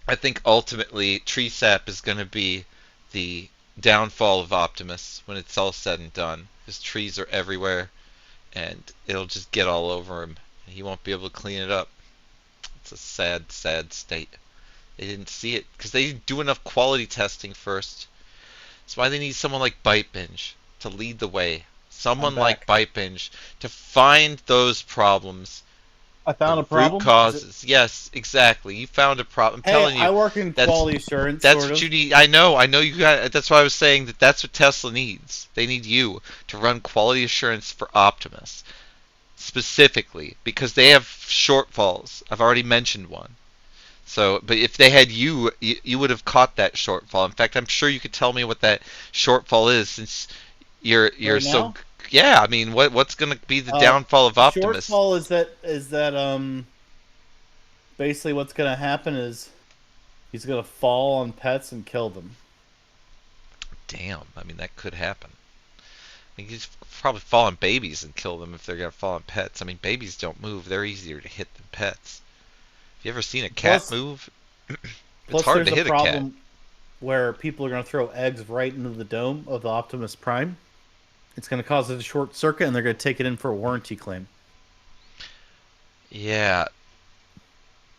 I think ultimately tree sap is going to be the downfall of Optimus when it's all said and done. His trees are everywhere, and it'll just get all over him. And he won't be able to clean it up. It's a sad, sad state. They didn't see it because they didn't do enough quality testing first. That's why they need someone like ByteBinge to lead the way. Someone like ByteBinge to find those problems. I found a problem. Root causes. Yes, exactly. You found a problem. I'm telling you. I work in quality assurance. That's what you need. I know you got. That's why I was saying that's what Tesla needs. They need you to run quality assurance for Optimus, specifically because they have shortfalls. I've already mentioned one. So, but if they had you would have caught that shortfall. In fact, I'm sure you could tell me what that shortfall is, since you're right so. Now? Yeah, I mean, what's going to be the downfall of Optimus? Shortfall is that basically what's going to happen is he's going to fall on pets and kill them. Damn, I mean that could happen. I mean, he's probably fall on babies and kill them if they're going to fall on pets. I mean, babies don't move; they're easier to hit than pets. Have you ever seen a cat move? It's hard to hit a cat. There's a problem where people are going to throw eggs right into the dome of the Optimus Prime. It's going to cause it to short circuit, and they're going to take it in for a warranty claim. Yeah.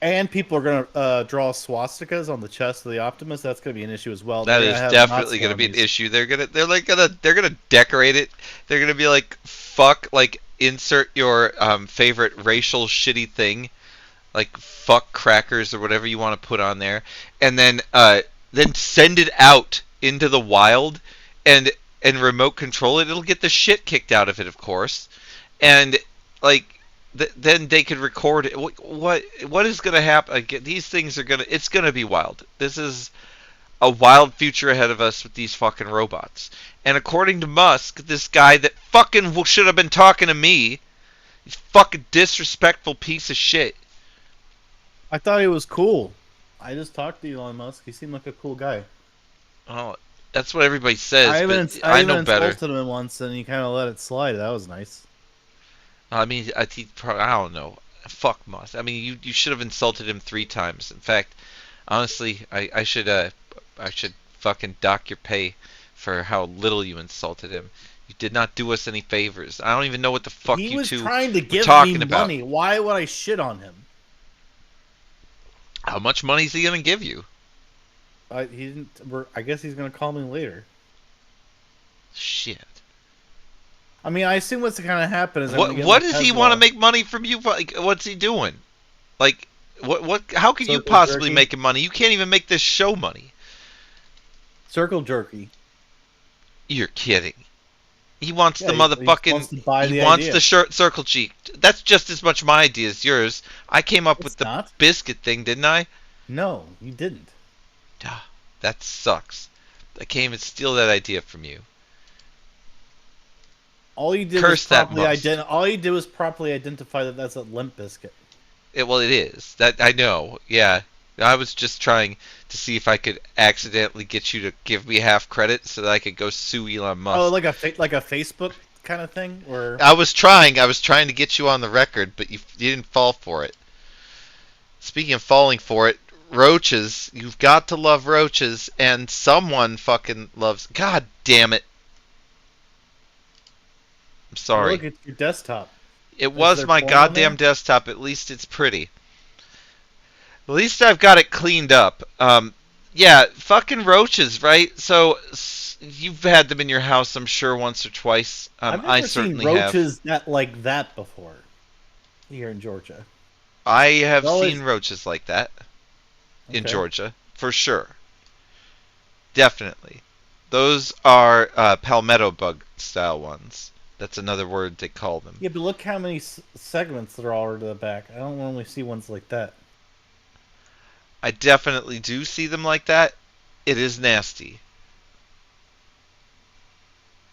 And people are going to draw swastikas on the chest of the Optimus. That's going to be an issue as well. That is definitely going to be an issue. They're gonna decorate it. They're going to be like, fuck, like insert your favorite racial shitty thing, like fuck crackers or whatever you want to put on there, and then send it out into the wild and remote control it. It'll get the shit kicked out of it, of course, and like then they could record it. What is going to happen? Like, these things are it's going to be wild. This is a wild future ahead of us with these fucking robots. And according to Musk, this guy that fucking should have been talking to me, he's fucking disrespectful piece of shit. I thought he was cool. I just talked to Elon Musk. He seemed like a cool guy. Oh, that's what everybody says. I know better. I insulted him once, and he kind of let it slide. That was nice. I mean, I don't know. Fuck Musk. I mean, you should have insulted him 3 times. In fact, honestly, I should fucking dock your pay for how little you insulted him. You did not do us any favors. I don't even know what the fuck you two were talking about. He was trying to give me money. Why would I shit on him? How much money is he gonna give you? I guess he's gonna call me later. Shit. I mean, I assume what's gonna happen is what does he want to make money from you? Like, what's he doing? Like, what? How could you possibly make money? You can't even make this show money. Circle jerky. You're kidding. He wants the motherfucking. He wants the circle cheek. That's just as much my idea as yours. I came up with the biscuit thing, didn't I? No, you didn't. That sucks. I can't even steal that idea from you. All you did was properly identify that that's a Limp Biscuit. It is. That I know. Yeah. I was just trying to see if I could accidentally get you to give me half credit so that I could go sue Elon Musk. Oh, like a Facebook kind of thing, or I was trying to get you on the record, but you didn't fall for it. speaking of falling for it, roaches. You've got to love roaches, and someone fucking loves. God damn it! I'm Hey, sorry. look, it's your desktop. It Is was there my porn on goddamn there? desktop. At least it's pretty. At least I've got it cleaned up. Yeah, fucking roaches, right? So you've had them in your house, I'm sure, once or twice. I've I never seen certainly have. roaches that like that before here in Georgia. I It's have seen always roaches like that in okay. Georgia, for sure. Definitely. Those are palmetto bug style ones. That's another word they call them. Yeah, but look how many segments there are to the back. I don't normally see ones like that. I definitely do see them like that. It is nasty.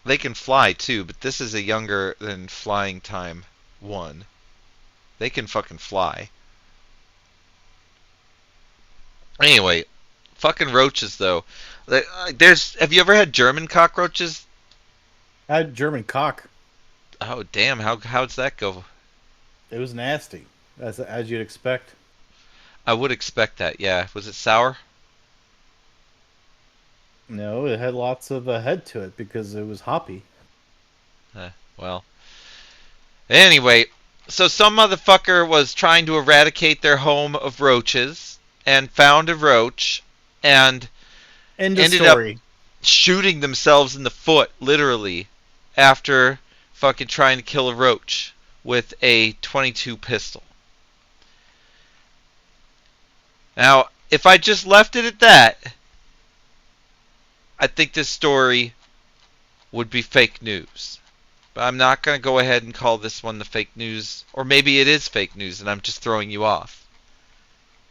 They can fly too, but this is a younger than flying time one. They can fucking fly. Anyway, fucking roaches though. There's. Have you ever had German cockroaches? I had German cock. Oh damn! How's that go? It was nasty, as you'd expect. I would expect that. Yeah. Was it sour? No, it had lots of head to it because it was hoppy. Well. Anyway, so some motherfucker was trying to eradicate their home of roaches and found a roach and End of ended up story. shooting themselves in the foot, literally, after fucking trying to kill a roach with a 22 pistol. Now, if I just left it at that, I think this story would be fake news. But I'm not going to go ahead and call this one the fake news. Or maybe it is fake news and I'm just throwing you off.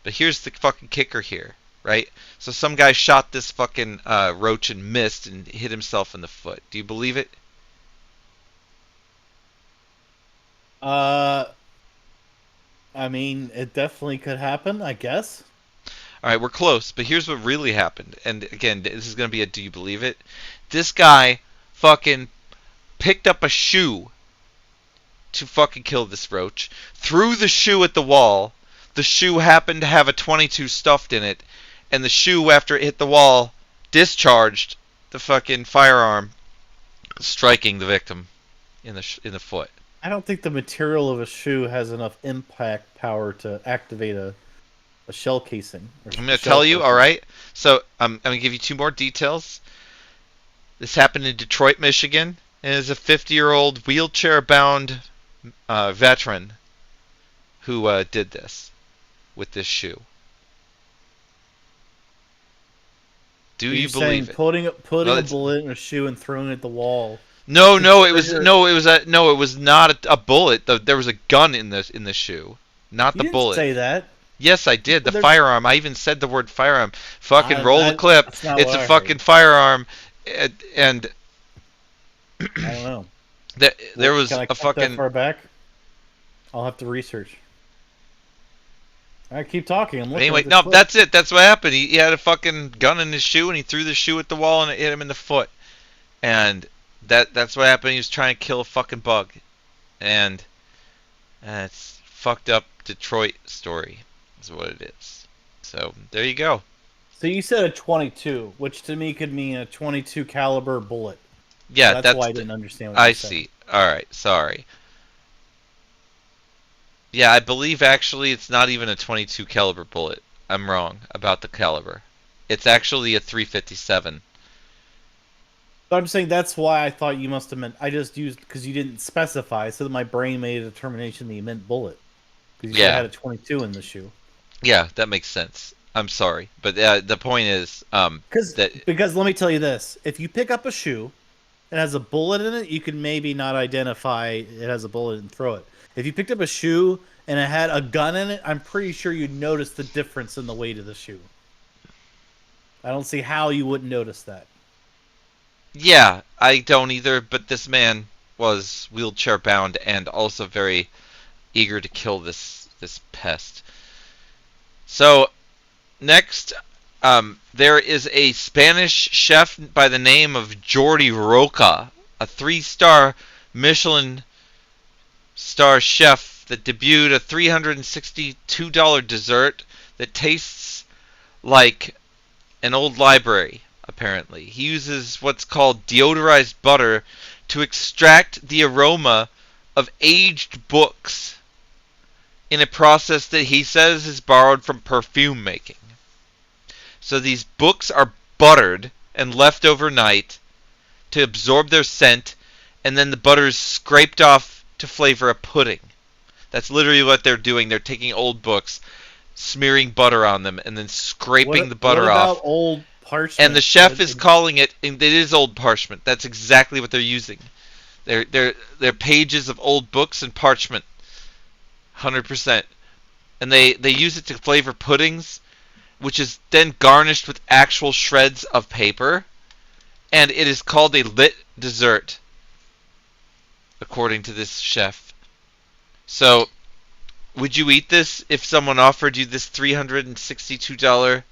But here's the fucking kicker here, right? So some guy shot this fucking roach and missed and hit himself in the foot. Do you believe it? Uh, I mean, it definitely could happen, I guess. Alright, we're close, but here's what really happened. And again, this is going to be a do you believe it? This guy fucking picked up a shoe to fucking kill this roach, threw the shoe at the wall. The shoe happened to have a 22 stuffed in it, and the shoe, after it hit the wall, discharged the fucking firearm, striking the victim in the foot. I don't think the material of a shoe has enough impact power to activate a shell casing. Or I'm going to shell tell you, casing. alright? So, I'm going to give you two more details. This happened in Detroit, Michigan, and is a 50-year-old wheelchair-bound veteran who did this with this shoe. Do Are you you saying believe it? putting No, a it's bullet in a shoe and throwing it at the wall no, could no. It was trigger? no, it was a no. It was not a bullet. There was a gun in the shoe, not You the didn't bullet. say that. Yes, I did. But The there's, firearm. I even said the word firearm. Fucking roll the clip. that's not It's what a I heard. fucking firearm, and I don't know. there was Can I a count that fucking. far back? I'll have to research. All right, keep talking. I'm looking Anyway, at this no, clip. that's it. That's what happened. He had a fucking gun in his shoe, and he threw the shoe at the wall, and it hit him in the foot. And that's what happened. He was trying to kill a fucking bug, and it's fucked up Detroit story is what it is. So there you go. So you said a 22, which to me could mean a 22 caliber bullet. So Yeah, that's why I didn't understand what you I were saying. see. All right, sorry. Yeah, I believe actually it's not even a 22 caliber bullet. I'm wrong about the caliber. It's actually a 357. But I'm saying that's why I thought you must have meant. I just used because you didn't specify, so that my brain made a determination that you meant bullet because you said it Yeah, had a 22 in the shoe. yeah, that makes sense. I'm sorry, but the point is that Because let me tell you this: if you pick up a shoe and it has a bullet in it, you can maybe not identify it has a bullet and throw it. If you picked up a shoe and it had a gun in it, I'm pretty sure you'd notice the difference in the weight of the shoe. I don't see how you wouldn't notice that. yeah, I don't either. But this man was wheelchair bound and also very eager to kill this pest. So next, there is a Spanish chef by the name of Jordi Roca, a 3-star Michelin star chef chef that debuted a $362 dessert that tastes like an old library, apparently. He uses what's called deodorized butter to extract the aroma of aged books in a process that he says is borrowed from perfume making. So these books are buttered and left overnight to absorb their scent, and then the butter is scraped off to flavor a pudding. That's literally what they're doing. They're taking old books, smearing butter on them, and then scraping the butter off. What about old parchment? And the chef is calling it. It is old parchment. That's exactly what they're using. They're pages of old books and parchment, 100%. And they use it to flavor puddings, which is then garnished with actual shreds of paper, and it is called a lit dessert, according to this chef. So, would you eat this if someone offered you this $362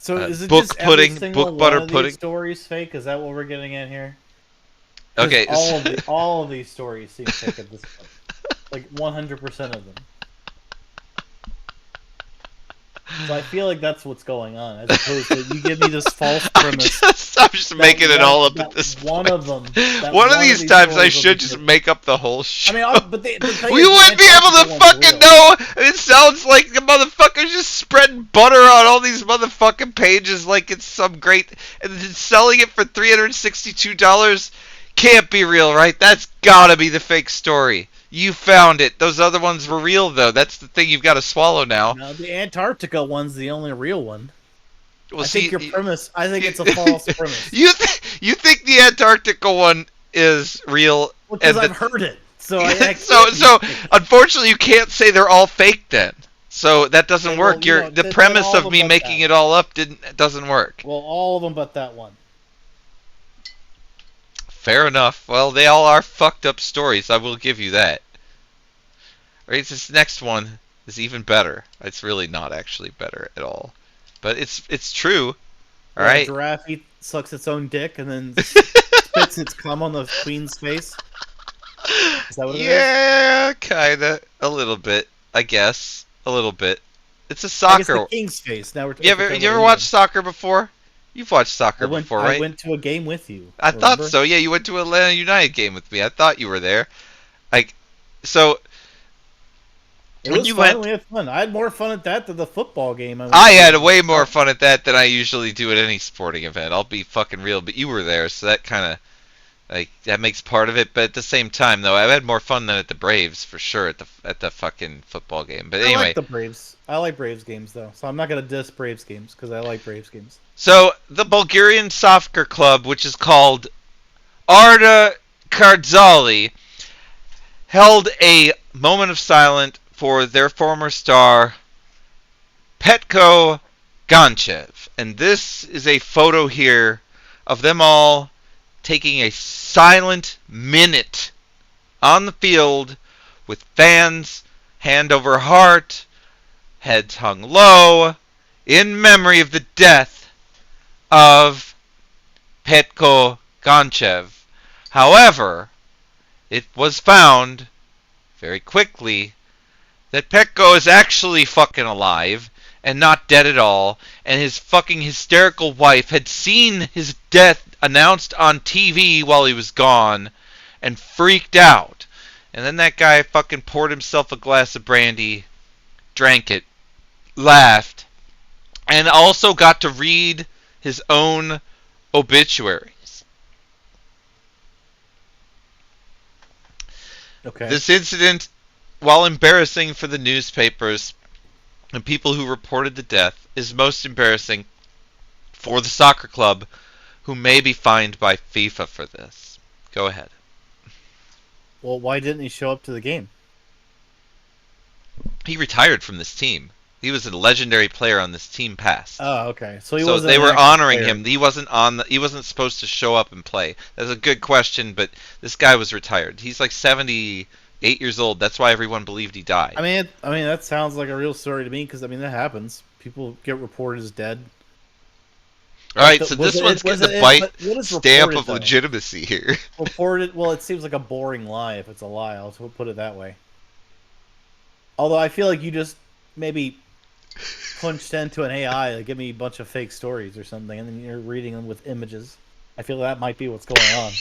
So is it book just pudding, every single book butter one of pudding? these stories fake? Is that what we're getting at here? 'Cause Okay, all of these stories seem fake at this point. Like 100% of them. So I feel like that's what's going on, as opposed to you give me this false premise. I'm just making it all up at this one point. of them. One of these times I stories will should be just fake. make up the whole show. I mean, but they tell We you the wouldn't be able to Antarctica one's fucking real. know. It sounds like the motherfucker's just spreading butter on all these motherfucking pages like it's some great, and then selling it for $362 can't be real, right? That's gotta be the fake story. You found it. Those other ones were real, though. That's the thing you've got to swallow now. No, the Antarctica one's the only real one. Well, I think your premise. I think it's a false premise. You think the Antarctica one is real? Because and I've heard it. So so unfortunately, you can't say they're all fake then. So that doesn't Okay, work. well, The then premise all of of me them but making that. it all up doesn't work. Well, all of them but that one. Fair enough. Well, they all are fucked up stories. I will give you that. Alright, this next one is even better. It's really not actually better at all, but it's true. All Where a right. giraffe sucks its own dick and then spits its cum on the queen's face. Is that what it is? Yeah, kinda. A little bit, I guess. A little bit. It's a I guess soccer. the king's face. Now we're You ever watched soccer before? You've watched soccer before, right? I went to a game with you. I thought remember? so. Yeah, you went to Atlanta United game with me. I thought you were there. So It when was you fun. went, We had fun. I had more fun at that than the football game. I had way more fun at that than I usually do at any sporting event. I'll be fucking real, but you were there, so that kind of that makes part of it. But at the same time, though, I had more fun than at the Braves for sure at the fucking football game. But I anyway, like the Braves. I like Braves games though, so I'm not gonna diss Braves games because I like Braves games. so the Bulgarian soccer club, which is called Arda Kardzali, held a moment of silence for their former star, Petko Ganchev. And this is a photo here of them all taking a silent minute on the field with fans, hand over heart, heads hung low, in memory of the death of Petko Ganchev. However, it was found very quickly that Petko is actually fucking alive and not dead at all, and his fucking hysterical wife had seen his death announced on TV while he was gone and freaked out. And then that guy fucking poured himself a glass of brandy, drank it, laughed, and also got to read his own obituaries. Okay. This incident, while embarrassing for the newspapers and people who reported the death, is most embarrassing for the soccer club, who may be fined by FIFA for this. Go ahead. Well, why didn't he show up to the game? He retired from this team. He was a legendary player on this team past. Oh, okay. So They an were active honoring player. him. He wasn't supposed to show up and play. That's a good question, but this guy was retired. He's like 78 years old. That's why everyone believed he died. I mean, that sounds like a real story to me because that happens. People get reported as dead. All right, But so was this it- one's was getting the it- bite but what is stamp reported, of though? legitimacy here. Reported. Well, it seems like a boring lie if it's a lie. I'll put it that way. Although I feel like you just maybe punched into an AI, like, give me a bunch of fake stories or something, and then you're reading them with images. I feel that might be what's going on.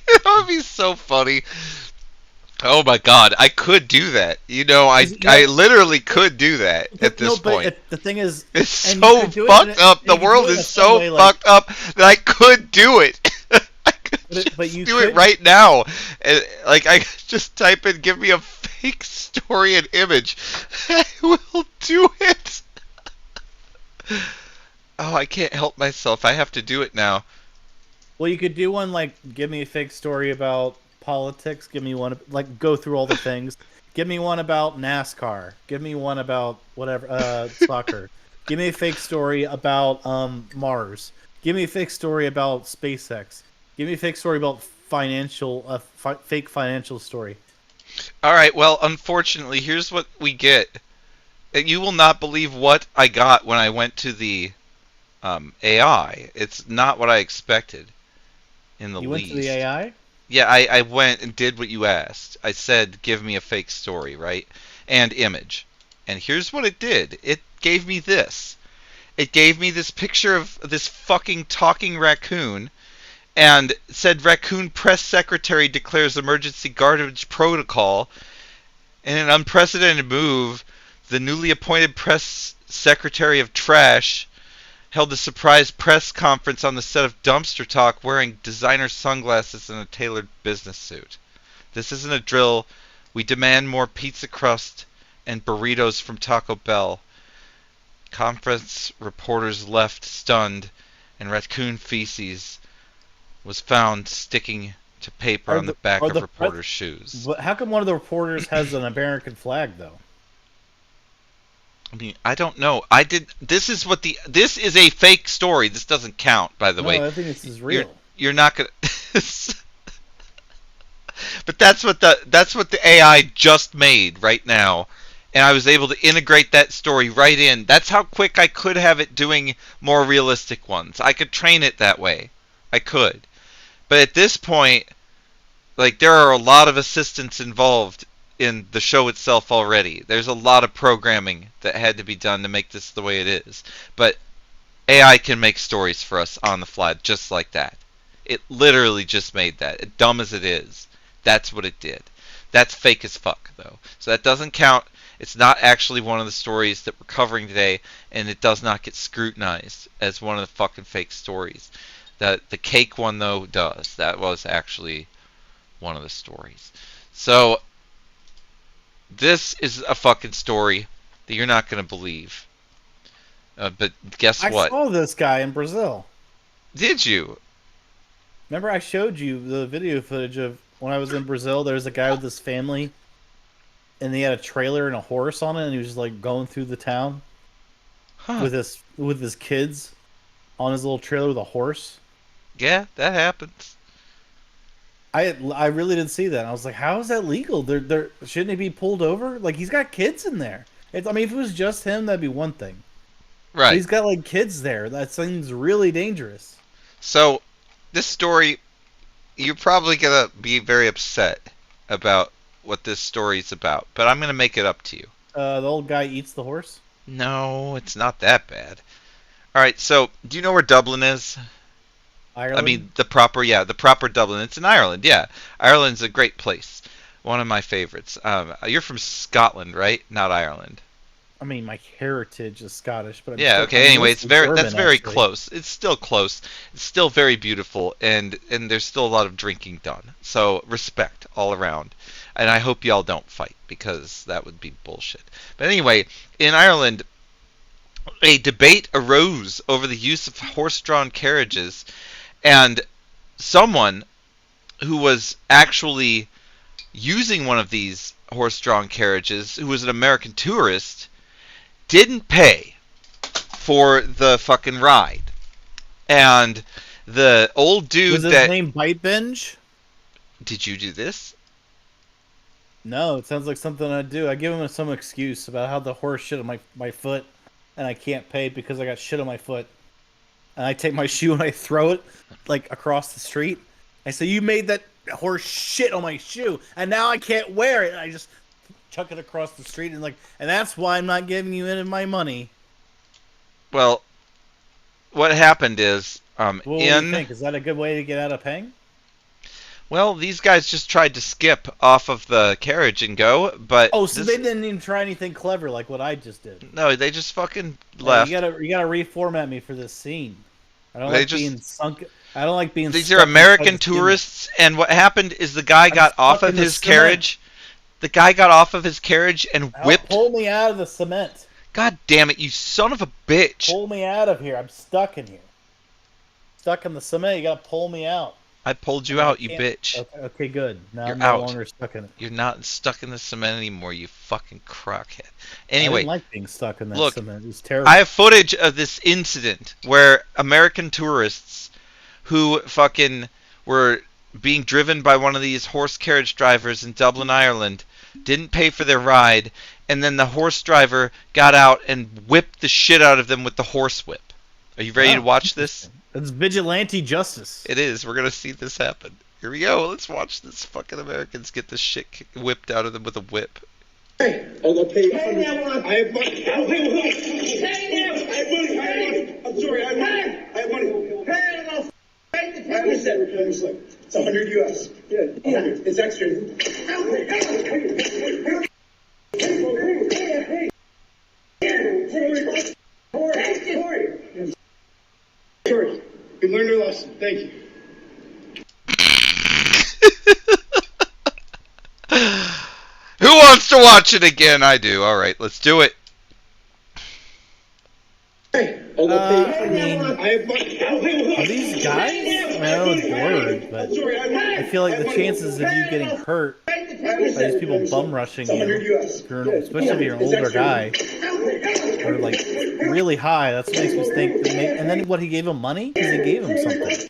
That would be so funny. Oh my god, I could do that. I literally could do that at this point. The thing is, It's and you so could do it fucked up. and The you could do world it in a is fun so way, like, fucked up that I could do it. I could but just you do it could- right now. And, like, I could just type in, give me a fake story and image. I will do it. Oh, I can't help myself. I have to do it now. well, you could do one like, give me a fake story about politics. Give me one, like, go through all the things. Give me one about NASCAR. Give me one about whatever, soccer. Give me a fake story about Mars. Give me a fake story about SpaceX. Give me a fake story about fake financial story. All right, well, unfortunately, here's what we get. You will not believe what I got when I went to the AI. It's not what I expected in the You least. went to the AI. Yeah, I went and did what you asked. I said, give me a fake story, right? And image. And here's what it did. It gave me this. It gave me this picture of this fucking talking raccoon and said raccoon press secretary declares emergency garbage protocol. In an unprecedented move, the newly appointed press secretary of trash held a surprise press conference on the set of Dumpster Talk wearing designer sunglasses and a tailored business suit. This isn't a drill. We demand more pizza crust and burritos from Taco Bell. Conference reporters left stunned, and raccoon feces was found sticking to paper Are on the the back are of the reporters' shoes. But how come one of the reporters has an American flag though? I mean, I don't know. This is a fake story. This doesn't count, by the No, way. I think this is real. You're not gonna. But that's what the AI just made right now, and I was able to integrate that story right in. That's how quick I could have it doing more realistic ones. I could train it that way. I could. But at this point, like, there are a lot of assistants involved in the show itself already. There's a lot of programming that had to be done to make this the way it is. But AI can make stories for us on the fly just like that. It literally just made that. Dumb as it is. That's what it did. That's fake as fuck, though. So that doesn't count. It's not actually one of the stories that we're covering today, and it does not get scrutinized as one of the fucking fake stories. The cake one, though, does. That was actually one of the stories. So this is a fucking story that you're not going to believe. But guess what? I saw this guy in Brazil. Did you? Remember, I showed you the video footage of when I was in Brazil. There was a guy with his family, and he had a trailer and a horse on it, and he was just, like, going through the town Huh. with his kids on his little trailer with a horse. Yeah, that happens. I really didn't see that. I was like, how is that legal? They're shouldn't he be pulled over? Like, he's got kids in there. I mean, if it was just him, that'd be one thing. But Right. he's got, like, kids there. That seems really dangerous. So, this story, you're probably going to be very upset about what this story's about, but I'm going to make it up to you. The old guy eats the horse. No, it's not that bad. All right, so do you know where Dublin is? Ireland. I mean, the proper Dublin. It's in Ireland, yeah. Ireland's a great place. One of my favorites. You're from Scotland, right? Not Ireland. I mean, my heritage is Scottish, but Yeah, okay. I'm Anyway, it's mostly German, that's very actually. close. It's still close. It's still very beautiful, and there's still a lot of drinking done. So respect all around. And I hope y'all don't fight, because that would be bullshit. But anyway, in Ireland, a debate arose over the use of horse-drawn carriages, and someone who was actually using one of these horse-drawn carriages, who was an American tourist, didn't pay for the fucking ride. And the old dude Was his that... name Bite Binge? Did you do this? No, it sounds like something I'd do. I give him some excuse about how the horse shit on my foot, and I can't pay because I got shit on my foot. And I take my shoe and I throw it, like, across the street. I say, you made that horse shit on my shoe, and now I can't wear it. And I just chuck it across the street, and and that's why I'm not giving you any of my money. Well, what happened is, Well, what do you think? Is that a good way to get out of paying? well, these guys just tried to skip off of the carriage and go, but Oh, so they didn't even try anything clever like what I just did. no, they just fucking Hey, left. you gotta reformat me for this scene. I don't They like just- being sunk. I don't like being. These stuck are inside American this gimmick. tourists, and what happened is the guy got stuck off of in the his cement. carriage. The guy got off of his carriage and Help, whipped. pull me out of the cement. God damn it, you son of a bitch! Pull me out of here. I'm stuck in here. Stuck in the cement. You gotta pull me out. I pulled you out, you can't- bitch. Okay, good. Now You're I'm no out. longer stuck in it. You're not stuck in the cement anymore, you fucking crockhead. I Anyway, didn't like being stuck in that look, cement. It was terrible. I have footage of this incident where American tourists who fucking were being driven by one of these horse carriage drivers in Dublin, Ireland, didn't pay for their ride, and then the horse driver got out and whipped the shit out of them with the horse whip. Are you ready to watch this? It's vigilante justice. It is. We're gonna see this happen. Here we go. Let's watch this fucking Americans get this shit whipped out of them with a whip. Hey, I'll pay you. I have money. I have money. I'm sorry. I have money. Hey, I understand. It's 100 US. Yeah, 100. It's extra. Sorry. We learned our lesson. Thank you. Who wants to watch it again? I do. All right, let's do it. Hey, I'll pay you. I mean, I have money. are these guys? I mean, I know it's blurred, but I feel like the chances of you getting hurt by these people bum rushing you, especially if you're an older guy, are like really high. That's what makes me think. And then what? He gave him money? Because he gave him something.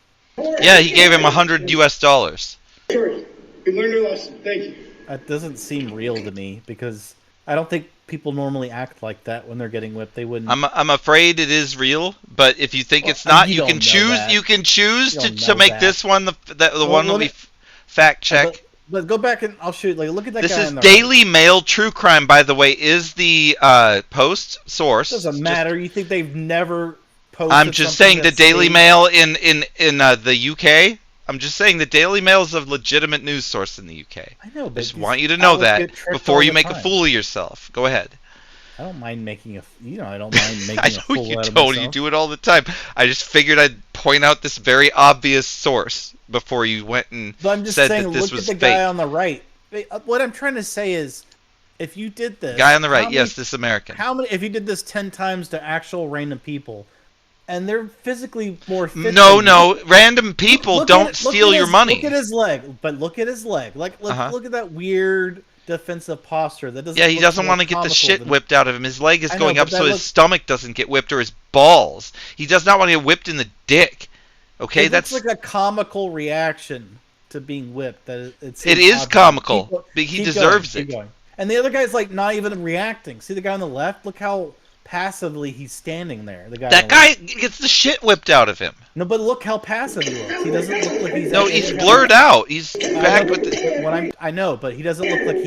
Yeah, he gave him $100 US. Sorry. We learned our lesson. Thank you. That doesn't seem real to me because I don't think people normally act like that when they're getting whipped. They wouldn't. I'm afraid it is real, but if you think it's not, you can choose. You can choose to make this one the one that we fact check. But go back and I'll show you. Like, look at that This guy. is on the Daily Mail True Crime, by the way, is the post source. Doesn't matter. You think they've never posted? I'm just saying the Daily Mail in the UK. I'm just saying the Daily Mail is a legitimate news source in the UK. I know, but I just want you to know that before you make a time. fool of yourself. Go ahead. I don't mind making I don't mind making I a know fool you out of don't. myself. You do it all the time. I just figured I'd point out this very obvious source before you went and But I'm just said saying, that this look was at the fake. guy on the right. What I'm trying to say is, if you did this, Guy on the right, how yes, many- this American. How many? If you did this 10 times to actual random people, and they're physically more fit. No, than no, random people don't steal your money. Look at his leg, but look at his leg. Look at that weird defensive posture. That doesn't. Yeah, he look doesn't more want to get the comical shit than- whipped out of him. His leg is I know, going but up that so his looks- stomach doesn't get whipped or his balls. He does not want to get whipped in the dick. Okay, It that's looks like a comical reaction to being whipped. That it it is odd. comical, Keep but he keep deserves going, it. keep going. And the other guy's like not even reacting. See the guy on the left? Look how passively he's standing there. The guy. That on the guy left. gets the shit whipped out of him. No, but look how passive he looks. He doesn't look like he's. No, he's blurred out. He's back with the. I know, but he doesn't look like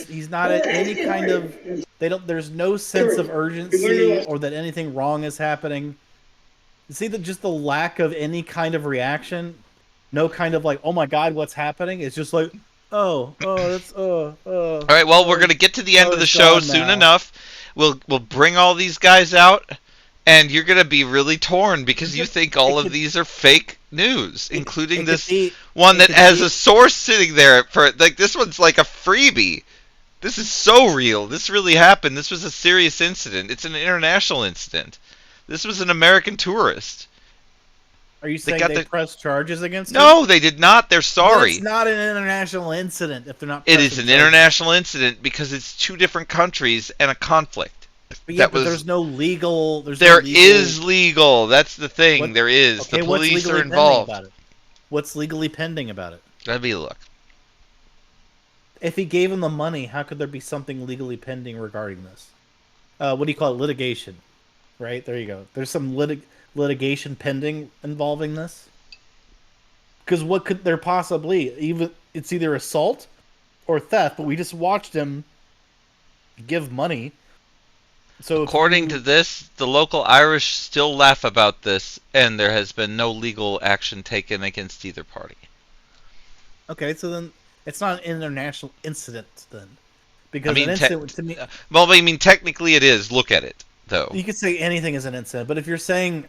he's not at any kind of. There's no sense of urgency or that anything wrong is happening. See just the lack of any kind of reaction. No kind of like, oh my god, what's happening? It's just like, that's All right, well, we're gonna get to the end of the show soon enough. We'll bring all these guys out, and you're gonna be really torn because you think all of these are fake news, including this one that has a source sitting there for like this one's like a freebie. This is so real. This really happened. This was a serious incident. It's an international incident. This was an American tourist. Are you saying they pressed charges against him? No, they did not. They're sorry. It's not an international incident if they're not. It is an international incident because it's two different countries and a conflict. But yeah, but there's no legal. There is legal. That's the thing. There is. Okay, the police what's legally are involved. About it? What's legally pending about it? Let me look. If he gave him the money, how could there be something legally pending regarding this? What do you call it? Litigation, right? There you go. There's some litigation pending involving this. Because what could there possibly? It's either assault or theft. But we just watched him give money. So According to this, the local Irish still laugh about this, and there has been no legal action taken against either party. okay, so then it's not an international incident then, I because an mean, incident to me, well, I mean, technically it is. Look at it, though. you could say anything is an incident, but if you're saying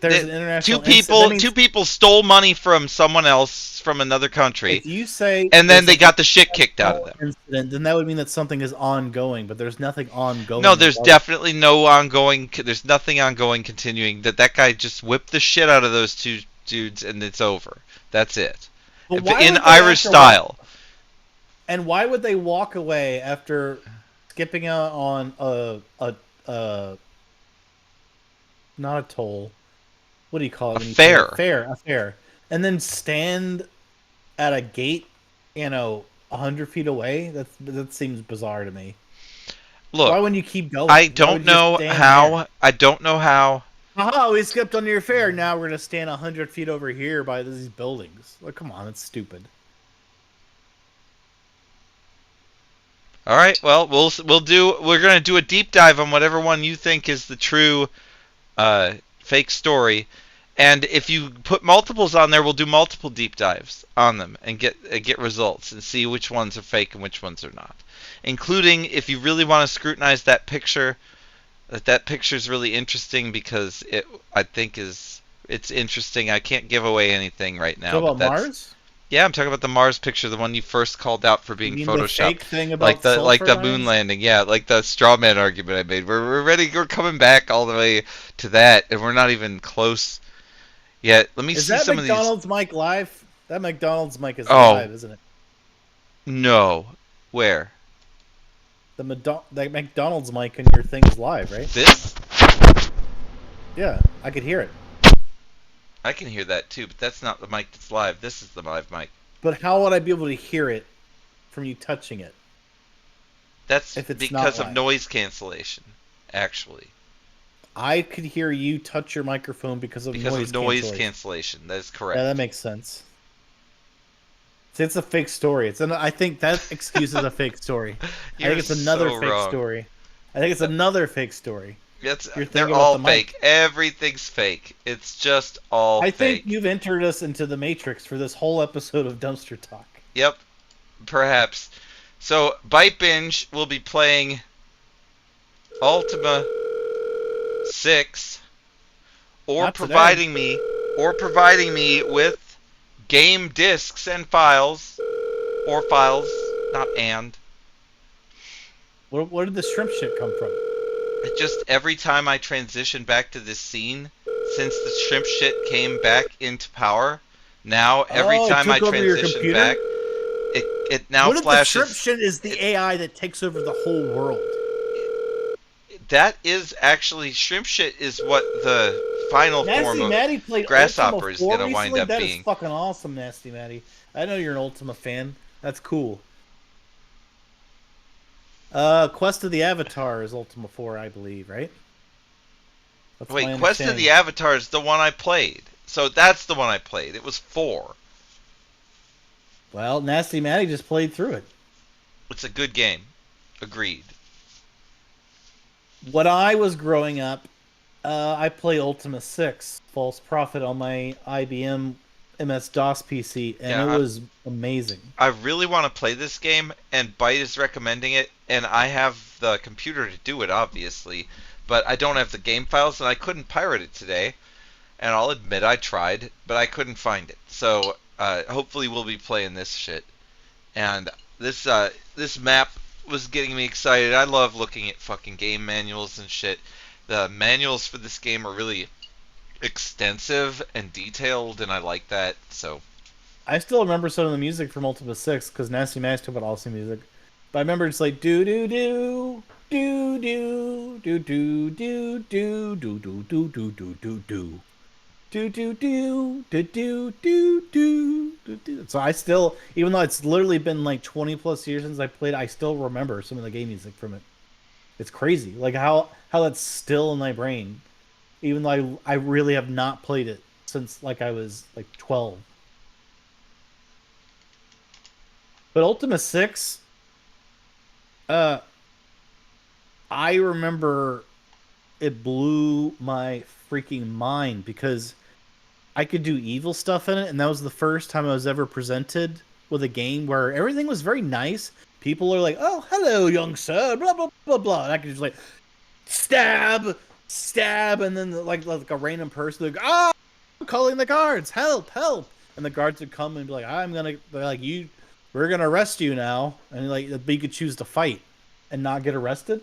there's an Two international incident, that people, means two people stole money from someone else from another country, if you say and then there's they an got the shit kicked out of them. incident, then that would mean that something is ongoing, but there's nothing ongoing. No, there's definitely no ongoing. There's nothing ongoing, continuing. That guy just whipped the shit out of those two dudes, and it's over. That's it. But why In would they Irish after style. And why would they walk away after skipping out on a not a toll? What do you call it? A when you fare. A fare, and then stand at a gate, 100 feet away? That seems bizarre to me. Look, why wouldn't you keep going? I don't know how. I don't know how. Aha, we skipped on your fare. Now we're gonna stand 100 feet over here by these buildings. Like, come on, that's stupid. All right. Well, we're gonna do a deep dive on whatever one you think is the true fake story, and if you put multiples on there, we'll do multiple deep dives on them and get results and see which ones are fake and which ones are not. Including if you really want to scrutinize that picture, that picture is really interesting because I think it's interesting. I can't give away anything right now. Talk about Mars? Yeah, I'm talking about the Mars picture, the one you first called out for being you mean photoshopped, the fake thing about like the sulfur moon mines? landing. Yeah, like the straw man argument I made. We're ready. We're coming back all the way to that, and we're not even close yet. Let me Is see that some McDonald's mic live? That McDonald's mic is Oh. live, isn't it? of these. No, where? The McDonald's mic in your thing is live, right? This? Yeah, I could hear it. I can hear that too, but that's not the mic that's live. This is the live mic. But how would I be able to hear it from you touching it? That's If it's because not of live. noise cancellation, actually. I could hear you touch your microphone because of Because noise of noise cancellation. cancellation. That is correct. Yeah, that makes sense. See, it's a fake story. I think that excuse is a fake story. I You're think it's another so fake wrong. story. I think it's another fake story. You're They're thinking all about the mic. fake. Everything's fake. It's just all I fake. think you've entered us into the Matrix for this whole episode of Dumpster Talk. Yep, perhaps. So, Bite Binge will be playing Ultima 6, or Not today. providing me with game discs and files, or files, not and. Where did the shrimp shit come from? It just every time I transition back to this scene, since the shrimp shit came back into power, now every Oh, it time I took over your transition computer? back, it now What if the flashes. shrimp shit is the AI that takes over the whole world? That is actually shrimp shit is what the final form Nasty of Maddie played Grasshopper Ultima is 4 gonna wind recently? up That is being. fucking awesome, Nasty Maddie. I know you're an Ultima fan. That's cool. Quest of the Avatar is Ultima 4, I believe, right? That's my Wait, Quest of understanding. the Avatar is the one I played. So that's the one I played. It was 4. Well, Nasty Maddie just played through it. It's a good game. Agreed. When I was growing up, I played Ultima 6, False Prophet, on my IBM MS-DOS PC, and Yeah, it was amazing. I really want to play this game, and Byte is recommending it, and I have the computer to do it, obviously, but I don't have the game files, and I couldn't pirate it today. And I'll admit I tried, but I couldn't find it. So hopefully we'll be playing this shit. And this map was getting me excited. I love looking at fucking game manuals and shit. The manuals for this game are really extensive and detailed, and I like that. So I still remember some of the music from Ultima 6 because Nasty Maddie talked about awesome music. But I remember it's like do do do do do do do do do do do do do do do do. Do do do do do do do do. So I still, even though it's literally been like 20 plus years since I played, I still remember some of the game music from it. It's crazy, like how that's still in my brain, even though I really have not played it since like I was like 12. But Ultima 6, I remember it blew my freaking mind because I could do evil stuff in it, and that was the first time I was ever presented with a game where everything was very nice. People are like, "Oh, hello, young sir," blah blah blah blah, and I could just like stab, stab, and then like a random person, like, "Ah, I'm calling the guards, help, help!" And the guards would come and be like, they're like, we're gonna arrest you now, and like, but you could choose to fight and not get arrested,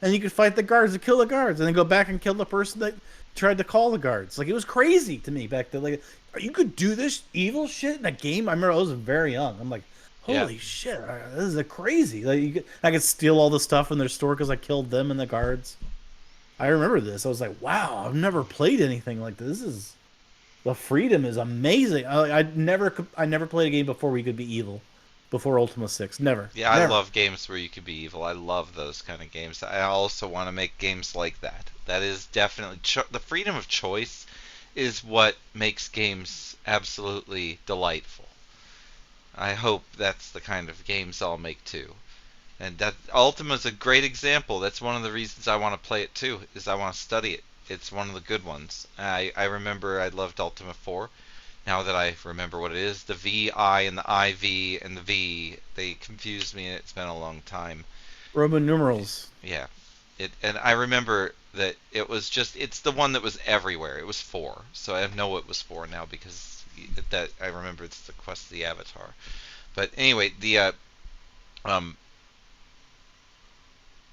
and you could fight the guards and kill the guards, and then go back and kill the person that tried to call the guards. Like it was crazy to me back then. Like you could do this evil shit in a game. I remember I was very young. I'm like, Yeah. holy shit, this is a crazy. Like I could steal all the stuff in their store because I killed them and the guards. I remember this. I was like, wow, I've never played anything like this. This is the freedom is amazing. I never played a game before where you could be evil. Before Ultima 6, never, Yeah, I never. love games where you can be evil. I love those kind of games. I also want to make games like that. That is definitely the freedom of choice is what makes games absolutely delightful. I hope that's the kind of games I'll make too. And that Ultima's a great example. That's one of the reasons I want to play it too, is I want to study it. It's one of the good ones. I remember I loved Ultima 4. Now that I remember what it is, the VI and the IV and the V, they confused me and it's been a long time. Roman numerals. Yeah. And I remember that it's the one that was everywhere. It was 4. So I know it was 4 now because that I remember it's the Quest of the Avatar. But anyway, the um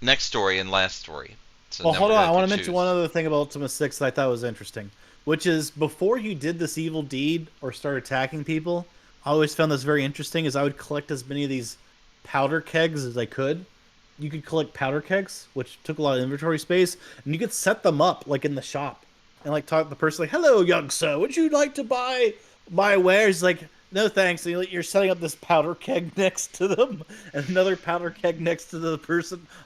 next story and last story. So Well, then we're hold on. gonna I have want to to mention choose. one other thing about Ultima 6 that I thought was interesting, which is before you did this evil deed or start attacking people, I always found this very interesting. Is I would collect as many of these powder kegs as I could. You could collect powder kegs, which took a lot of inventory space, and you could set them up like in the shop and like talk to the person like, "Hello, young sir, would you like to buy my wares?" Like, no thanks. And you're setting up this powder keg next to them, and another powder keg next to the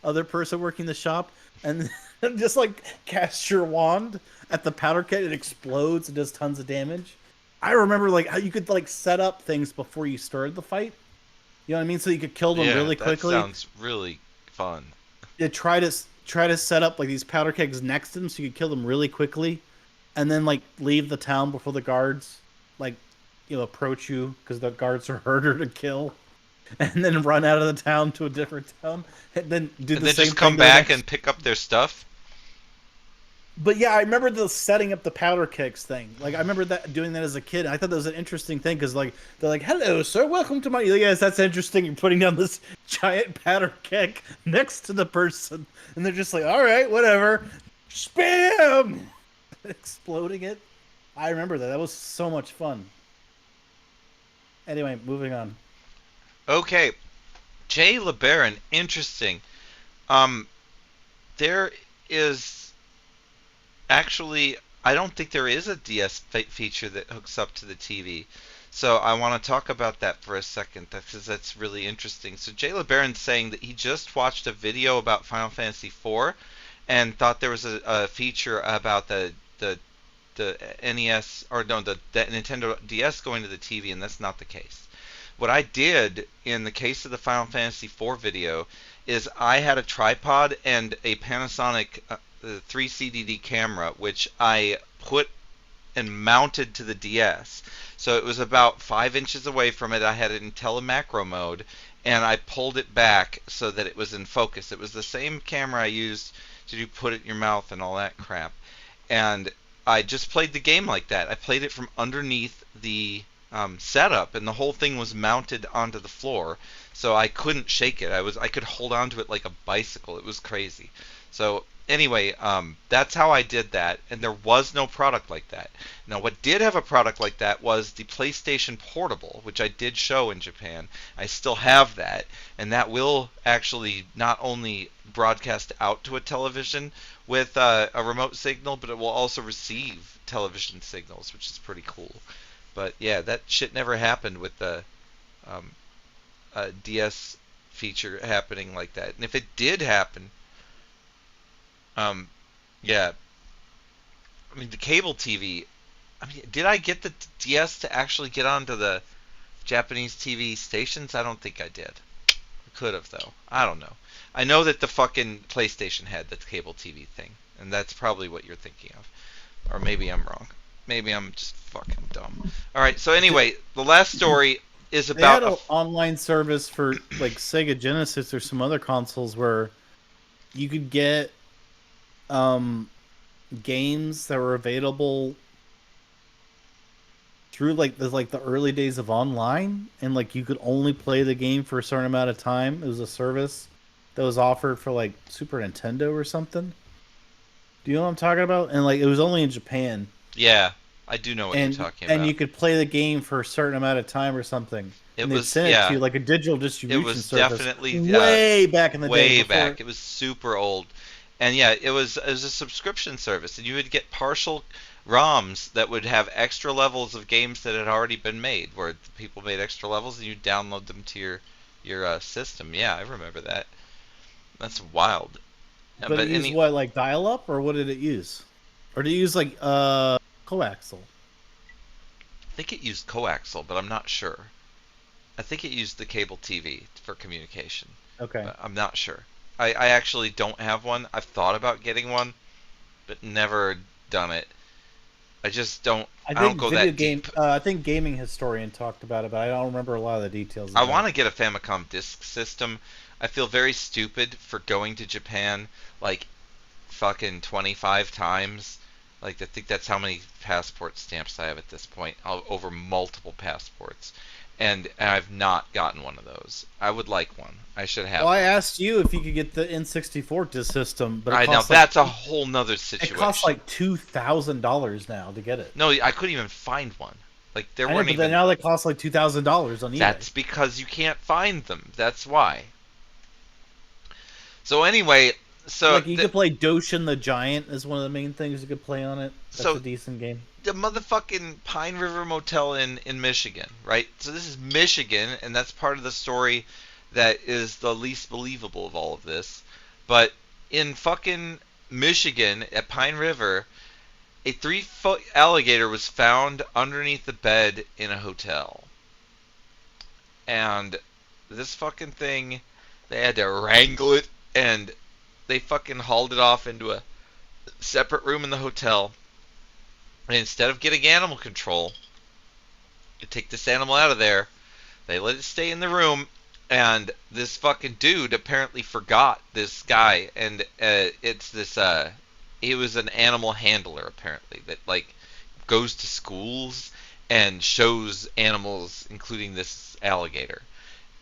other person working the shop, and just like cast your wand at the powder keg, it explodes and does tons of damage. I remember like how you could like set up things before you started the fight. You know what I mean? So you could kill them Yeah, really that quickly. sounds really fun. You try to set up like these powder kegs next to them so you could kill them really quickly, and then like leave the town before the guards like approach you because the guards are harder to kill, and then run out of the town to a different town, and then do And the then same just thing come to the back next. and pick up their stuff. But yeah, I remember the setting up the powder kegs thing. Like I remember that doing that as a kid. I thought that was an interesting thing because like they're like, "Hello, sir, welcome to my." Yes, that's interesting. You're putting down this giant powder keg next to the person, and they're just like, "All right, whatever." Spam, exploding it. I remember that. That was so much fun. Anyway, moving on. Okay, Jay LeBaron, interesting. Um, there is actually, I don't think there is a DS feature that hooks up to the TV. So I want to talk about that for a second because that's really interesting. So Jay LeBaron's saying that he just watched a video about Final Fantasy IV and thought there was a feature about the the NES or no the Nintendo DS going to the TV, and that's not the case. What I did in the case of the Final Fantasy IV video is I had a tripod and a Panasonic 3CDD camera, which I put and mounted to the DS. So it was about 5 inches away from it. I had it in telemacro mode, and I pulled it back so that it was in focus. It was the same camera I used to do put it in your mouth and all that crap. And I just played the game like that. I played it from underneath the setup, and the whole thing was mounted onto the floor, so I couldn't shake it. I could hold on to it like a bicycle. It was crazy. So anyway, that's how I did that, and there was no product like that. Now, what did have a product like that was the PlayStation Portable, which I did show in Japan. I still have that, and that will actually not only broadcast out to a television with a remote signal, but it will also receive television signals, which is pretty cool. But yeah, that shit never happened with the um, DS feature happening like that. And if it did happen, um, yeah, I mean the cable TV. I mean, did I get the DS to actually get onto the Japanese TV stations? I don't think I did. Could have though. I don't know. I know that the fucking PlayStation had the cable TV thing, and that's probably what you're thinking of. Or maybe I'm wrong. Maybe I'm just fucking dumb. All right. So anyway, the last story is They had about an online service for like Sega Genesis or some other consoles where you could get games that were available through like the early days of online, and like you could only play the game for a certain amount of time. It was a service that was offered for like Super Nintendo or something. Do you know what I'm talking about? And like it was only in Japan, yeah. I do know what you're talking and about. you could play the game for a certain amount of time or something. It And they'd was send it to yeah. you like a digital It distribution was service definitely way back in the day way before. back. It was super old, and yeah, it was a subscription service, and you would get partial ROMs that would have extra levels of games that had already been made, where people made extra levels, and you download them to your system. Yeah, I remember that. That's wild. But it But used any, what, like dial up, or what did it use? Or did it use like coaxial? I think it used coaxial, but I'm not sure. I think it used the cable TV for communication. Okay. But I'm not sure. I actually don't have one. I've thought about getting one, but never done it. I just don't. I I don't think go that deep. I think Gaming Historian talked about it, but I don't remember a lot of the details. I About want it. to get a Famicom Disk System. I feel very stupid for going to Japan like fucking 25 times. Like I think that's how many passport stamps I have at this point, over multiple passports. And I've not gotten one of those. I would like one. I should have Well, I one. asked you if you could get the N64 disc system, but I it know costs like that's a whole nother it situation. costs like $2,000 now to get it. No, I couldn't even find one. Like there I know, weren't but even. now they cost like $2,000 on eBay. That's because you can't find them. That's why. So anyway, so Like you could play Doshin the Giant is one of the main things you could play on it. That's So- a decent game. the motherfucking Pine River Motel in Michigan, right? So this is Michigan, and that's part of the story that is the least believable of all of this. But in fucking Michigan at Pine River, a 3-foot alligator was found underneath the bed in a hotel. And this fucking thing, they had to wrangle it, and they fucking hauled it off into a separate room in the hotel. And instead of getting animal control to take this animal out of there, they let it stay in the room. And this fucking dude apparently forgot this guy, and it's this he was an animal handler apparently that like goes to schools and shows animals, including this alligator.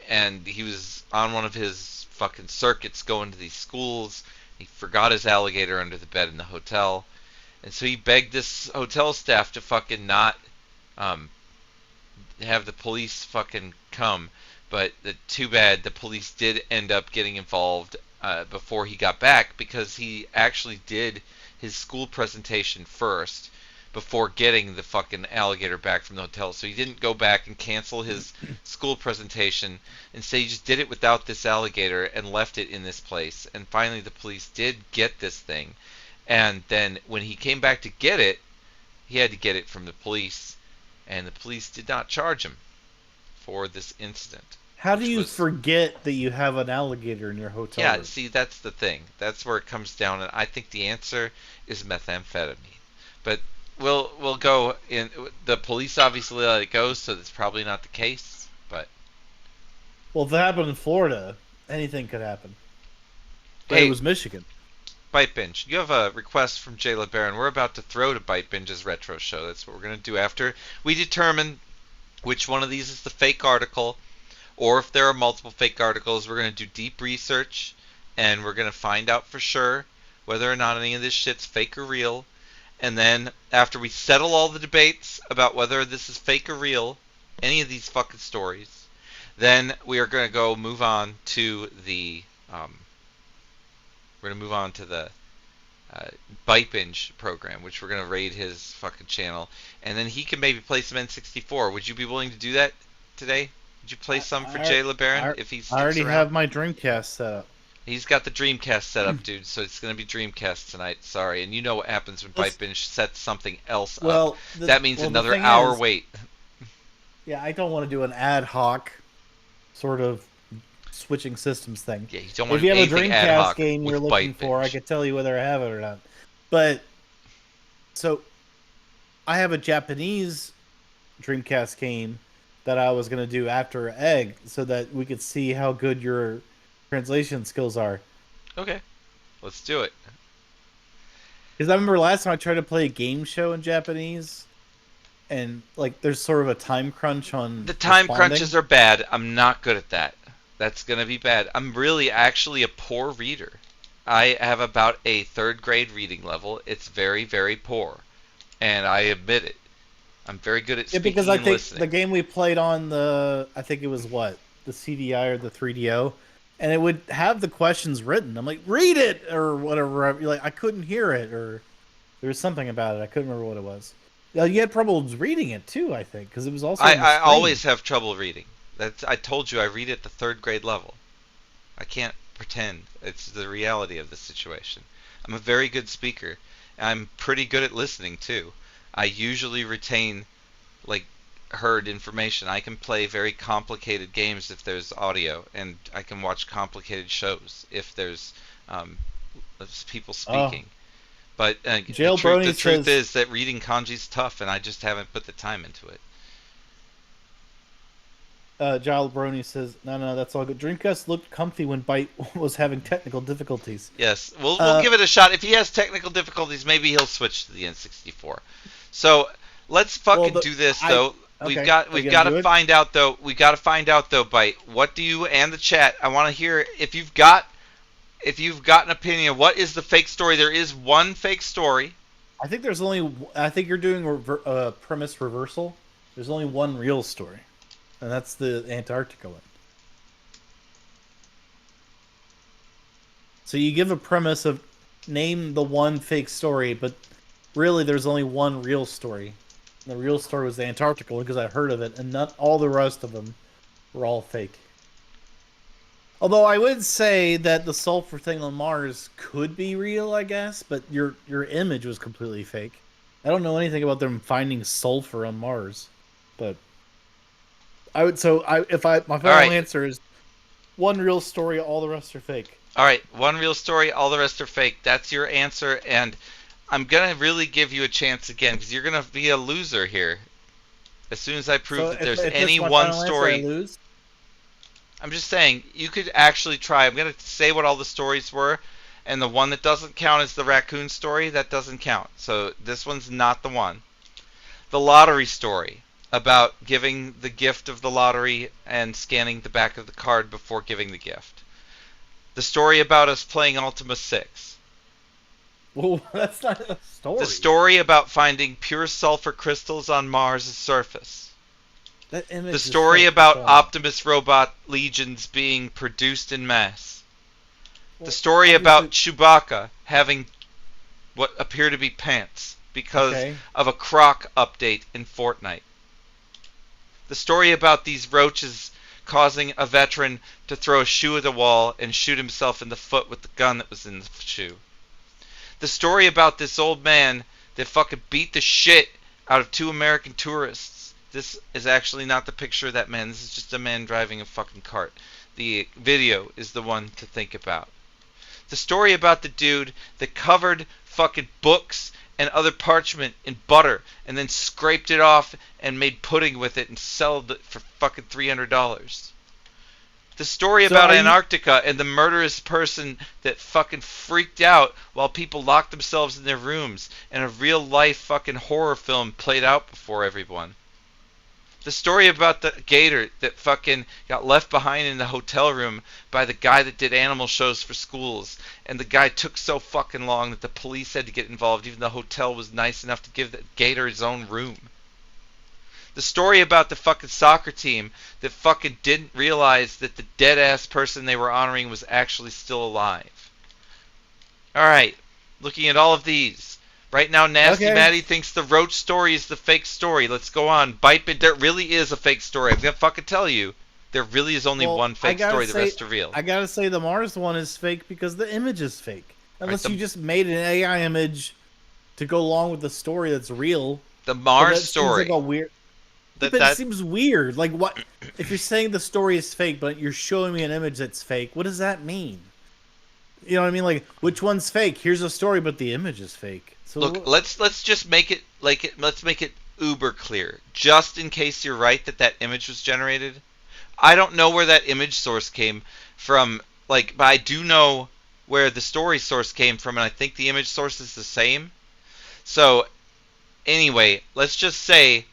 And he was on one of his fucking circuits going to these schools. He forgot his alligator under the bed in the hotel. And so he begged this hotel staff to fucking not have the police fucking come. But too bad the police did end up getting involved before he got back, because he actually did his school presentation first before getting the fucking alligator back from the hotel. So he didn't go back and cancel his school presentation. Instead, he just did it without this alligator and left it in this place. And finally, the police did get this thing. And then when he came back to get it, he had to get it from the police, and the police did not charge him for this incident. How do which you was- forget that you have an alligator in your hotel Yeah, room? see, that's the thing. That's where it comes down, and I think the answer is methamphetamine. But we'll go in. The police obviously let it go, so that's probably not the case. But Well, if it happened in Florida, anything could happen. But hey, it was Michigan. Bite Binge, you have a request from Jay LeBaron. We're about to throw to Bite Binge's retro show. That's what we're going to do after we determine which one of these is the fake article, or if there are multiple fake articles. We're going to do deep research, and we're going to find out for sure whether or not any of this shit's fake or real. And then after we settle all the debates about whether this is fake or real, any of these fucking stories, then we are going to move on to the Bite Binge program, which we're going to raid his fucking channel, and then he can maybe play some N64. Would you be willing to do that today? Would you play some for Jay LeBaron if he sticks I already around? have my Dreamcast set up. He's got the Dreamcast set up, dude, so it's going to be Dreamcast tonight. Sorry. And you know what happens when Bite Binge sets something else Well, up. That means the another thing hour is, wait. Yeah, I don't want to do an ad hoc sort of switching systems thing. Yeah, you don't If want you have a anything ad Dreamcast hoc game you're with looking Byte for, I Binge. could tell you whether I have it or not. But so I have a Japanese Dreamcast game that I was gonna do after Egg, so that we could see how good your translation skills are. Okay, let's do it. Because I remember last time I tried to play a game show in Japanese, and like there's sort of a time crunch on The time responding. crunches are bad. I'm not good at that. That's going to be bad. I'm really actually a poor reader. I have about a 3rd grade reading level. It's very, very poor. And I admit it. I'm very good at Yeah, speaking because I and think listening. the game we played on I think it was the CDI or the 3DO, and it would have the questions written. I'm like, read it or whatever. You're like, I couldn't hear it, or there was something about it. I couldn't remember what it was. You had problems reading it too, I think, because it was also on the I screen. always have trouble reading. I told you I read at the 3rd grade level. I can't pretend. It's the reality of the situation. I'm a very good speaker. I'm pretty good at listening too. I usually retain like heard information. I can play very complicated games if there's audio, and I can watch complicated shows if there's people speaking. But Jail Brony the truth says- is that reading kanji's tough, and I just haven't put the time into it. Giles Brony says, no, that's all good. Dreamcast looked comfy when Byte was having technical difficulties. Yes, we'll give it a shot. If he has technical difficulties, maybe he'll switch to the N64. So let's fucking do this though. We've got to find out though. We got to find out though, Byte. What do you and the chat? I want to hear if you've got an opinion. What is the fake story? There is one fake story. I think there's only. I think you're doing premise reversal. There's only one real story, and that's the Antarctica one. So you give a premise of name the one fake story, but really there's only one real story. And the real story was the Antarctica one because I heard of it, and not all the rest of them were all fake. Although I would say that the sulfur thing on Mars could be real, I guess, but your image was completely fake. I don't know anything about them finding sulfur on Mars, but my final answer is one real story, all the rest are fake. All right, one real story, all the rest are fake. That's your answer, and I'm gonna really give you a chance again because you're gonna be a loser here. As soon as I prove that there's any one story. Answer, I lose? I'm just saying, you could actually try. I'm going to say what all the stories were, and the one that doesn't count is the raccoon story. That doesn't count. So this one's not the one. The lottery story, about giving the gift of the lottery and scanning the back of the card before giving the gift. The story about us playing Ultima 6. Well, that's not a story. The story about finding pure sulfur crystals on Mars' surface. The story about Optimus robot legions being produced in mass. The story about Chewbacca having what appear to be pants because of a Croc update in Fortnite. The story about these roaches causing a veteran to throw a shoe at a wall and shoot himself in the foot with the gun that was in the shoe. The story about this old man that fucking beat the shit out of 2 American tourists. This is actually not the picture of that man. This is just a man driving a fucking cart. The video is the one to think about. The story about the dude that covered fucking books and other parchment in butter and then scraped it off and made pudding with it and sold it for fucking $300. The story about Antarctica and the murderous person that fucking freaked out while people locked themselves in their rooms and a real life fucking horror film played out before everyone. The story about the gator that fucking got left behind in the hotel room by the guy that did animal shows for schools. And the guy took so fucking long that the police had to get involved even though the hotel was nice enough to give the gator his own room. The story about the fucking soccer team that fucking didn't realize that the dead-ass person they were honoring was actually still alive. Alright, looking at all of these. Right now, Nasty Maddie thinks the roach story is the fake story. Let's go on. Byte, there really is a fake story. I'm going to fucking tell you. There really is only one fake story. The rest are real. I gotta say the Mars one is fake because the image is fake. Unless you just made an AI image to go along with the story that's real. The Mars story. Seems like a weird... that But it that seems weird. Like, what if you're saying the story is fake, but you're showing me an image that's fake? What does that mean? You know what I mean? Like, which one's fake? Here's a story, but the image is fake. look, So let's just make it let's make it uber clear, just in case you're right that that image was generated. I don't know where that image source came from, like, but I do know where the story source came from, and I think the image source is the same. So anyway, let's just say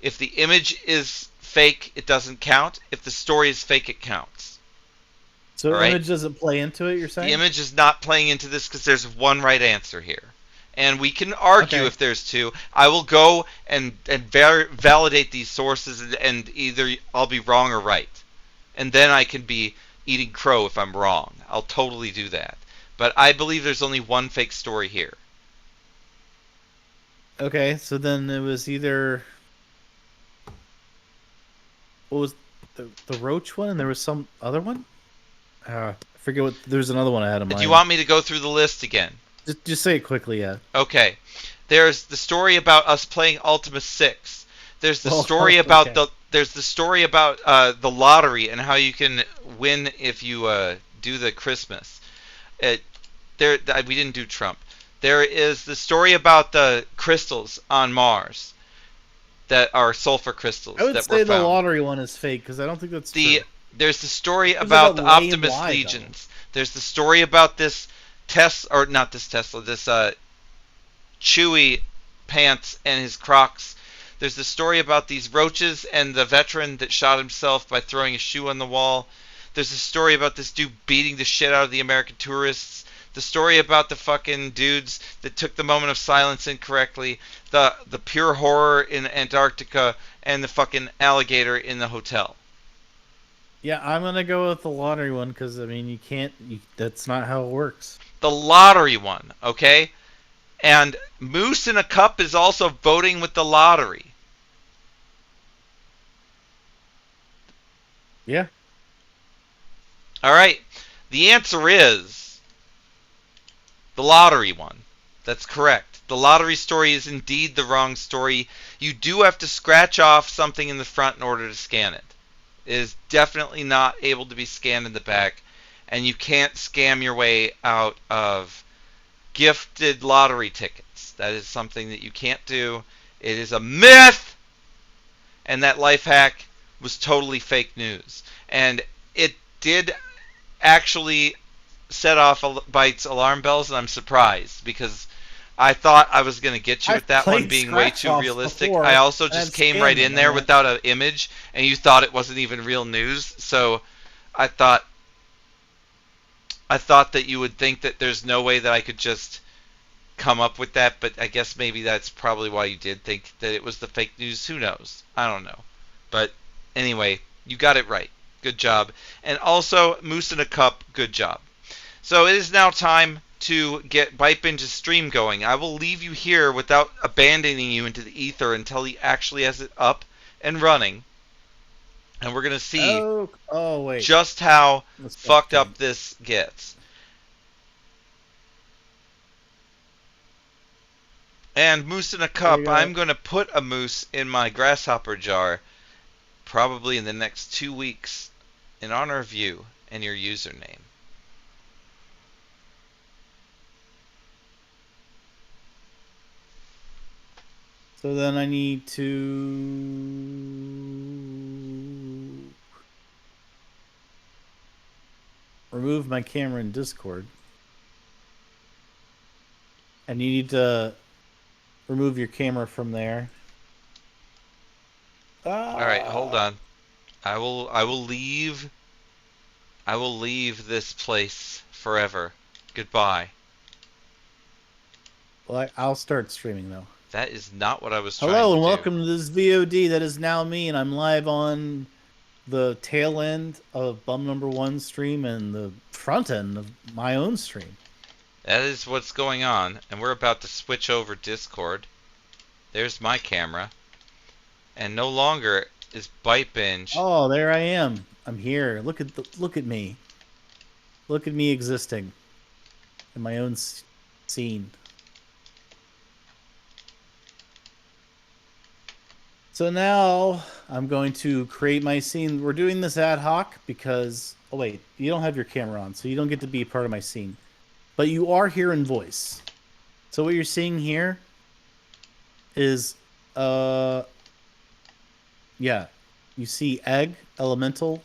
if the image is fake, it doesn't count. If the story is fake, it counts. So All right? image doesn't play into it, you're saying? The image is not playing into this because there's one right answer here. And we can argue Okay. if there's two. I will go and validate these sources, and either I'll be wrong or right. And then I can be eating crow if I'm wrong. I'll totally do that. But I believe there's only one fake story here. Okay, so then it was either what was the roach one, and there was some other one. I forget what. There's another one I had in Do mind. you want me to go through the list again? Just say it quickly, yeah. Okay. There's the story about us playing Ultima 6. There's the Well, story about okay. the lottery and how you can win if you do the Christmas. We didn't do Trump. There is the story about the crystals on Mars that are sulfur crystals I would that say were the found. lottery one is fake because I don't think that's true. There's the story Seems like about a the lame Optimus lie, though. Legions. There's the story about this Tesla, or not this Tesla, this Chewy pants and his Crocs. There's the story about these roaches and the veteran that shot himself by throwing a shoe on the wall. There's the story about this dude beating the shit out of the American tourists. The story about the fucking dudes that took the moment of silence incorrectly. The pure horror in Antarctica, and the fucking alligator in the hotel. Yeah, I'm gonna go with the lottery one because I mean you can't. That's not how it works. The lottery one, okay? And Moose in a Cup is also voting with the lottery. Yeah. All right. The answer is the lottery one. That's correct. The lottery story is indeed the wrong story. You do have to scratch off something in the front in order to scan it. It is definitely not able to be scanned in the back, and you can't scam your way out of gifted lottery tickets. That is something that you can't do. It is a myth, and that life hack was totally fake news. And it did actually set off Byte's alarm bells, and I'm surprised because I thought I was going to get you with that one played being way too scratch-offs realistic. before, I also and just I've came scanned right them, in there and without an image, and you thought it wasn't even real news. So I thought that you would think that there's no way that I could just come up with that, but I guess maybe that's probably why you did think that it was the fake news. Who knows? I don't know. But anyway, you got it right. Good job. And also, Moose in a Cup, good job. So it is now time to get Byte Binge's stream going. I will leave you here without abandoning you into the ether until he actually has it up and running. And we're going to see Oh wait. just how Let's go fucked again. up this gets. And Moose in a Cup, you go. I'm going to put a moose in my grasshopper jar probably in the next 2 weeks in honor of you and your username. So then I need to remove my camera in Discord. And you need to remove your camera from there. All right, hold on. I will leave this place forever. Goodbye. Well, I'll start streaming though. That is not what I was trying Hello to and do. welcome to this VOD that is now me, and I'm live on the tail end of Bum Number One stream and the front end of my own stream. That is what's going on, and we're about to switch over Discord. There's my camera, and no longer is Byte Binge. Oh, there I am. I'm here. Look at me. Look at me existing in my own scene. So now I'm going to create my scene. We're doing this ad hoc because... Oh, wait. You don't have your camera on, so you don't get to be part of my scene. But you are hearing voice. So what you're seeing here is... Yeah. You see Egg, Elemental,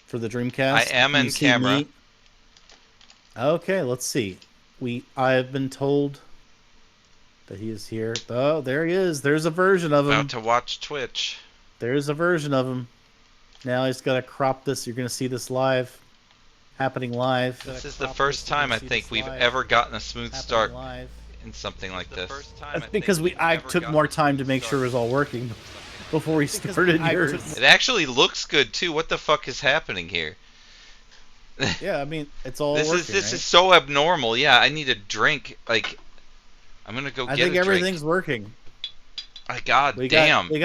for the Dreamcast. I am You in see camera. me. Okay, let's see. I've been told that he is here. Oh, there he is. There's a version of him. About to watch Twitch. There's a version of him. Now I just gotta crop this. You're gonna see this live, happening live. This is the first time I think we've ever gotten a smooth start live. in something like this. That's because I took more time to make sure it was all working before we started yours. It actually looks good too. What the fuck is happening here? Yeah, I mean it's all This working. is so abnormal. Yeah, I need a drink. Like, I'm gonna go get a drink. I think everything's working. God damn. We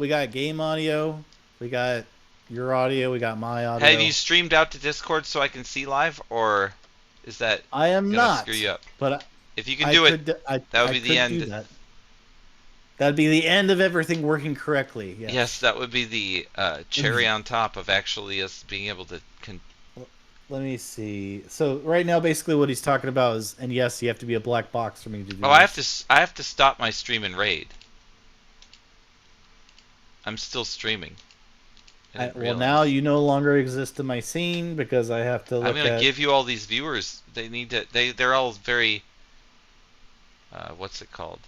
got game audio. We got your audio. We got my audio. Have you streamed out to Discord so I can see live, or is that I am gonna not screw you up? But if you can do it, that would be the end. That'd be the end of everything working correctly. Yes, Yes, that would be the cherry on top of actually us being able to. Let me see. So right now, basically, what he's talking about is, and yes, you have to be a black box for me to do. Oh, this. I have to stop my stream and raid. I'm still streaming. Well, now you no longer exist in my scene because I have to. I'm gonna give you all these viewers. They need to. They're all very. What's it called?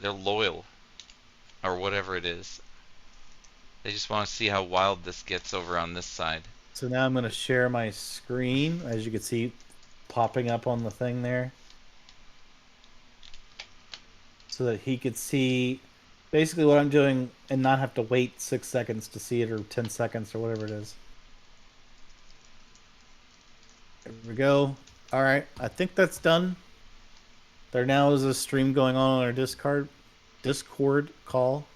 They're loyal, or whatever it is. They just want to see how wild this gets over on this side. So now I'm going to share my screen, as you can see, popping up on the thing there, so that he could see basically what I'm doing and not have to wait 6 seconds to see it, or 10 seconds, or whatever it is. There we go. All right, I think that's done. There now is a stream going on our Discord call,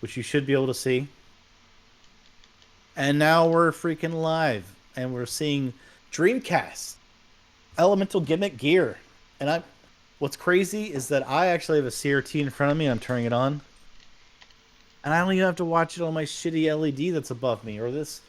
which you should be able to see. And now we're freaking live, and we're seeing Dreamcast Elemental Gimmick gear. And what's crazy is that I actually have a CRT in front of me, and I'm turning it on. And I don't even have to watch it on my shitty LED that's above me, or this